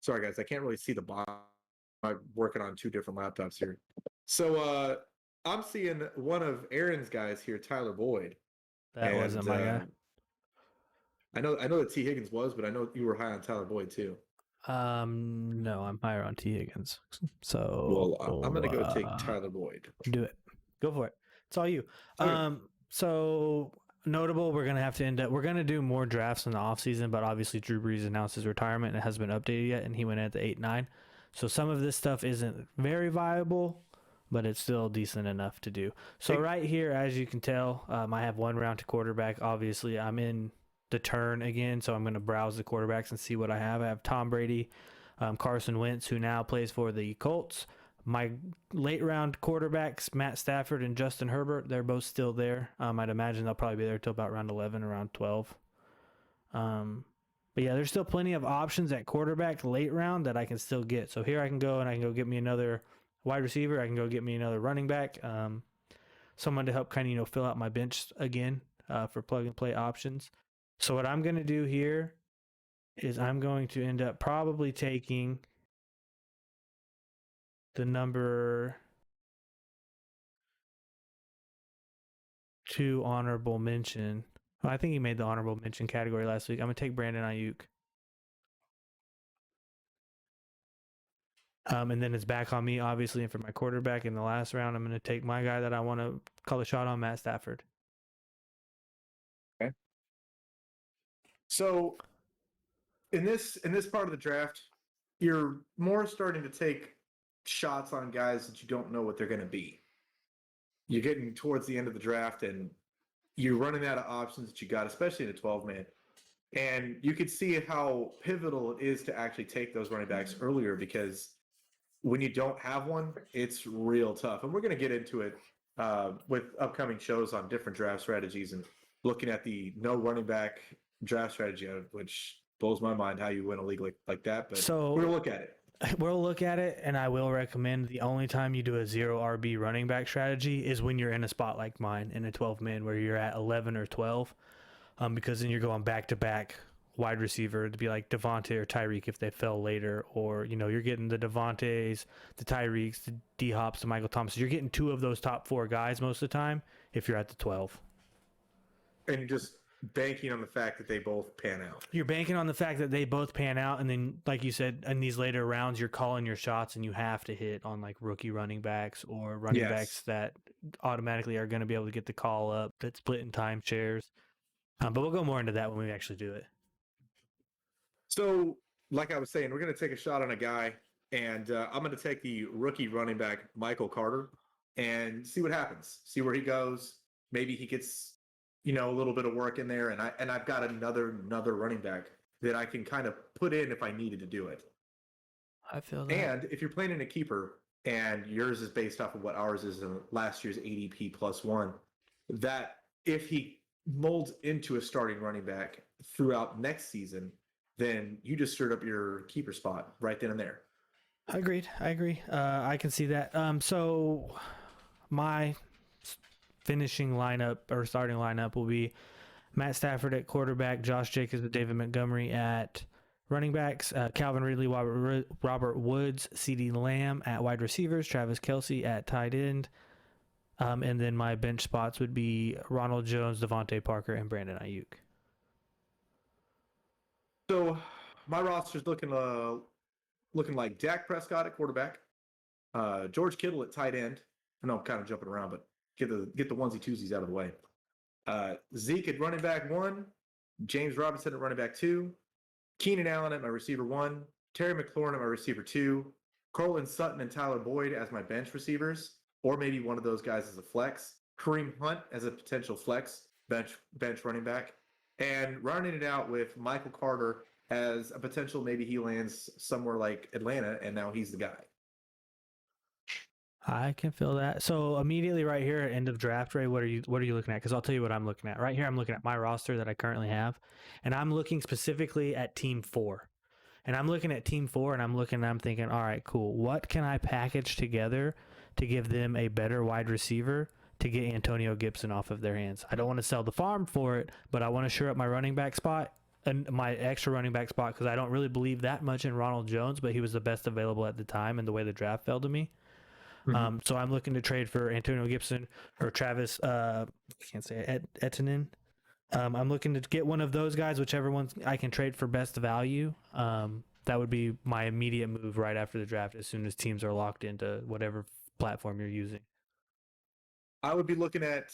Speaker 1: Sorry, guys. I can't really see the bottom. I'm working on 2 different laptops here. So I'm seeing one of Aaron's guys here, Tyler Boyd.
Speaker 2: That wasn't my guy.
Speaker 1: I know that T. Higgins was, but I know you were high on Tyler Boyd too.
Speaker 2: No, I'm higher on T. Higgins. So
Speaker 1: I'm gonna go take Tyler Boyd.
Speaker 2: Do it. Go for it. It's all you.
Speaker 1: Okay.
Speaker 2: So notable, we're gonna do more drafts in the offseason, but obviously Drew Brees announced his retirement and it hasn't been updated yet, and he went at the 8-9. So some of this stuff isn't very viable, but it's still decent enough to do. So right here, as you can tell, I have 1 round to quarterback. Obviously, I'm in the turn again, so I'm going to browse the quarterbacks and see what I have. I have Tom Brady, Carson Wentz, who now plays for the Colts. My late round quarterbacks, Matt Stafford and Justin Herbert, they're both still there. I'd imagine they'll probably be there till about round 11, around 12. But yeah, there's still plenty of options at quarterback late round that I can still get. So here I can go and I can go get me another wide receiver, I can go get me another running back, someone to help kind of fill out my bench again for plug and play options. So what I'm going to do here is I'm going to end up probably taking the number 2 honorable mention. Well, I think he made the honorable mention category last week. I'm going to take Brandon Ayuk. And then it's back on me, obviously. And for my quarterback in the last round, I'm going to take my guy that I want to call a shot on, Matt Stafford.
Speaker 1: Okay. So in this part of the draft, you're more starting to take shots on guys that you don't know what they're going to be. You're getting towards the end of the draft, and you're running out of options that you got, especially in a 12-man. And you could see how pivotal it is to actually take those running backs earlier, because when you don't have one, it's real tough. And we're going to get into it with upcoming shows on different draft strategies and looking at the no running back draft strategy, which blows my mind how you win a league like that. But
Speaker 2: So
Speaker 1: we're going to look at it.
Speaker 2: We'll look at it, and I will recommend the only time you do a 0 RB running back strategy is when you're in a spot like mine in a 12-man where you're at 11 or 12, because then you're going back-to-back wide receiver to be like Devonte or Tyreek if they fell later, or, you're getting the Devontes, the Tyreeks, the D-Hops, the Michael Thomas. You're getting 2 of those top 4 guys most of the time if you're at the 12.
Speaker 1: And you're just banking on the fact that they both pan out.
Speaker 2: You're banking on the fact that they both pan out, and then, like you said, in these later rounds, you're calling your shots, and you have to hit on like rookie running backs or running backs that automatically are going to be able to get the call up, that split in time shares. But we'll go more into that when we actually do it.
Speaker 1: So, like I was saying, we're going to take a shot on a guy, and I'm going to take the rookie running back, Michael Carter, and see what happens. See where he goes. Maybe he gets a little bit of work in there, and I've got another running back that I can kind of put in if I needed to do it.
Speaker 2: I feel that.
Speaker 1: And if you're playing in a keeper and yours is based off of what ours is in last year's ADP +1, that if he molds into a starting running back throughout next season, then you just stirred up your keeper spot right then and there.
Speaker 2: Agreed. I agree. I can see that. So my finishing lineup or starting lineup will be Matt Stafford at quarterback, Josh Jacobs and David Montgomery at running backs, Calvin Ridley, Robert Woods, CeeDee Lamb at wide receivers, Travis Kelce at tight end, and then my bench spots would be Ronald Jones, Devonte Parker, and Brandon Ayuk.
Speaker 1: So my roster's looking like Dak Prescott at quarterback, George Kittle at tight end. I know I'm kind of jumping around, but get the onesie twosies out of the way. Zeke at running back 1, James Robinson at running back 2, Keenan Allen at my receiver 1, Terry McLaurin at my receiver 2, Cortland Sutton and Tyler Boyd as my bench receivers, or maybe one of those guys as a flex, Kareem Hunt as a potential flex bench running back, and rounding it out with Michael Carter as a potential, maybe he lands somewhere like Atlanta, and now he's the guy.
Speaker 2: I can feel that. So immediately right here at end of draft, Ray, what are you looking at? Because I'll tell you what I'm looking at. Right here, I'm looking at my roster that I currently have, and I'm looking specifically at Team 4. And I'm looking at Team 4, and I'm thinking, all right, cool. What can I package together to give them a better wide receiver to get Antonio Gibson off of their hands? I don't want to sell the farm for it, but I want to shore up my running back spot and my extra running back spot, because I don't really believe that much in Ronald Jones, but he was the best available at the time and the way the draft fell to me. So I'm looking to trade for Antonio Gibson or Travis, I can't say it, Etienne. I'm looking to get one of those guys, whichever ones I can trade for best value. That would be my immediate move right after the draft, as soon as teams are locked into whatever platform you're using.
Speaker 1: I would be looking at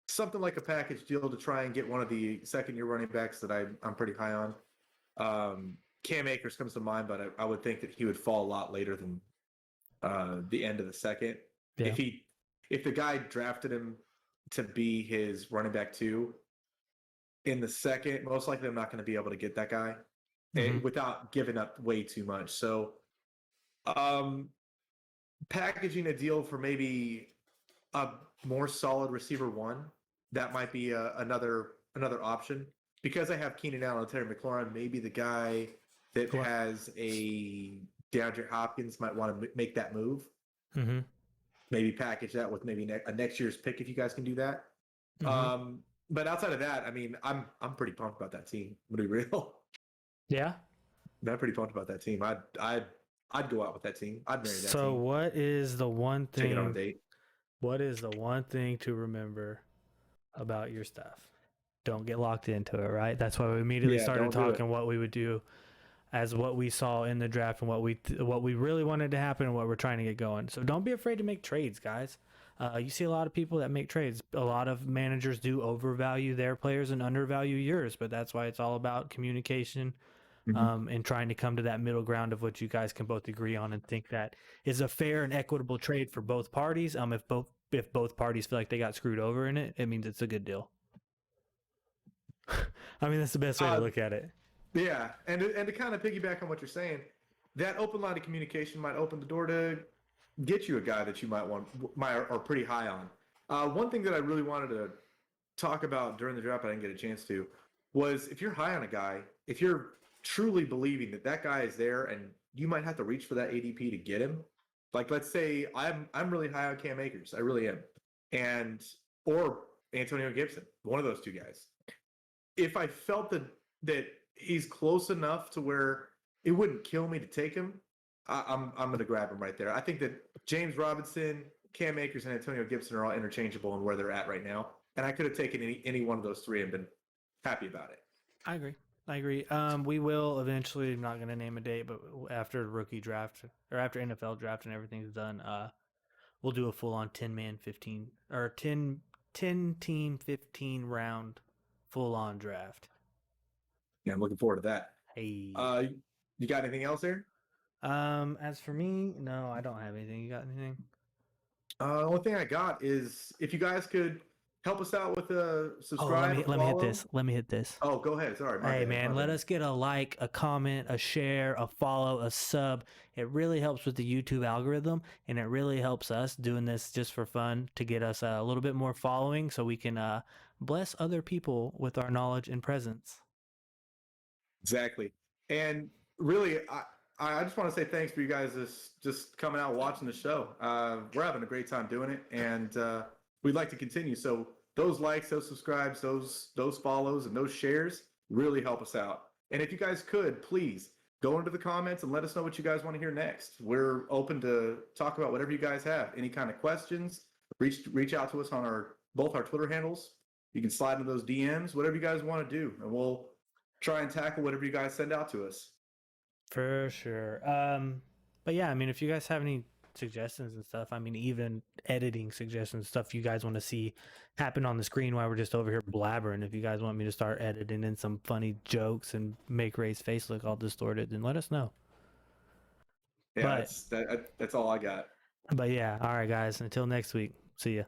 Speaker 1: something like a package deal to try and get one of the second-year running backs that I'm pretty high on. Cam Akers comes to mind, but I would think that he would fall a lot later than the end of the second. Yeah. If the guy drafted him to be his running back 2 in the second, most likely I'm not going to be able to get that guy without giving up way too much. So packaging a deal for maybe a more solid receiver 1, that might be another option. Because I have Keenan Allen and Terry McLaurin, maybe the guy that has a DeAndre Hopkins might want to make that move.
Speaker 2: Mm-hmm.
Speaker 1: Maybe package that with maybe a next year's pick if you guys can do that.
Speaker 2: Mm-hmm.
Speaker 1: But outside of that, I mean, I'm pretty pumped about that team. I'm gonna be real.
Speaker 2: Yeah.
Speaker 1: I'm pretty pumped about that team. I'd go out with that team. I'd marry that
Speaker 2: So
Speaker 1: team.
Speaker 2: what is the one
Speaker 1: Take it on a
Speaker 2: thing?
Speaker 1: date.
Speaker 2: What is the one thing to remember about your stuff? Don't get locked into it, right? That's why we immediately
Speaker 1: Yeah,
Speaker 2: started
Speaker 1: don't do it.
Speaker 2: talking what we would do as what we saw in the draft and what we really wanted to happen and what we're trying to get going. So don't be afraid to make trades, guys. You see a lot of people that make trades. A lot of managers do overvalue their players and undervalue yours, but that's why it's all about communication and trying to come to that middle ground of what you guys can both agree on and think that is a fair and equitable trade for both parties. If both parties feel like they got screwed over in it, it means it's a good deal. I mean, that's the best way to look at it.
Speaker 1: Yeah, and to kind of piggyback on what you're saying, that open line of communication might open the door to get you a guy that you might are pretty high on. One thing that I really wanted to talk about during the draft, I didn't get a chance to, was if you're high on a guy, if you're truly believing that guy is there, and you might have to reach for that ADP to get him. Like, let's say I'm really high on Cam Akers, I really am, or Antonio Gibson, one of those two guys. If I felt that he's close enough to where it wouldn't kill me to take him, I'm going to grab him right there. I think that James Robinson, Cam Akers, and Antonio Gibson are all interchangeable in where they're at right now. And I could have taken any one of those three and been happy about it.
Speaker 2: I agree. We will eventually, I'm not going to name a date, but after the rookie draft or after NFL draft and everything's done, we'll do a full on 10 team, 15 round full on draft.
Speaker 1: Yeah, I'm looking forward to that.
Speaker 2: Hey.
Speaker 1: You got anything else there?
Speaker 2: As for me, no, I don't have anything. You got anything?
Speaker 1: The only thing I got is if you guys could help us out with a subscribe.
Speaker 2: Let me hit this.
Speaker 1: Oh, go ahead. Sorry.
Speaker 2: Hey, man, let us get a like, a comment, a share, a follow, a sub. It really helps with the YouTube algorithm, and it really helps us doing this just for fun to get us a little bit more following so we can bless other people with our knowledge and presence.
Speaker 1: Exactly. And really, I just want to say thanks for you guys just coming out watching the show. We're having a great time doing it, and we'd like to continue. So those likes, those subscribes, those follows, and those shares really help us out. And if you guys could, please go into the comments and let us know what you guys want to hear next. We're open to talk about whatever you guys have. Any kind of questions, reach out to us on both our Twitter handles. You can slide into those DMs, whatever you guys want to do, and we'll try and tackle whatever you guys send out to us.
Speaker 2: For sure. But yeah, I mean, if you guys have any suggestions and stuff, I mean, even editing suggestions, stuff you guys want to see happen on the screen while we're just over here blabbering. If you guys want me to start editing in some funny jokes and make Ray's face look all distorted, then let us know.
Speaker 1: Yeah, that's all I got.
Speaker 2: But yeah, all right, guys. Until next week. See ya.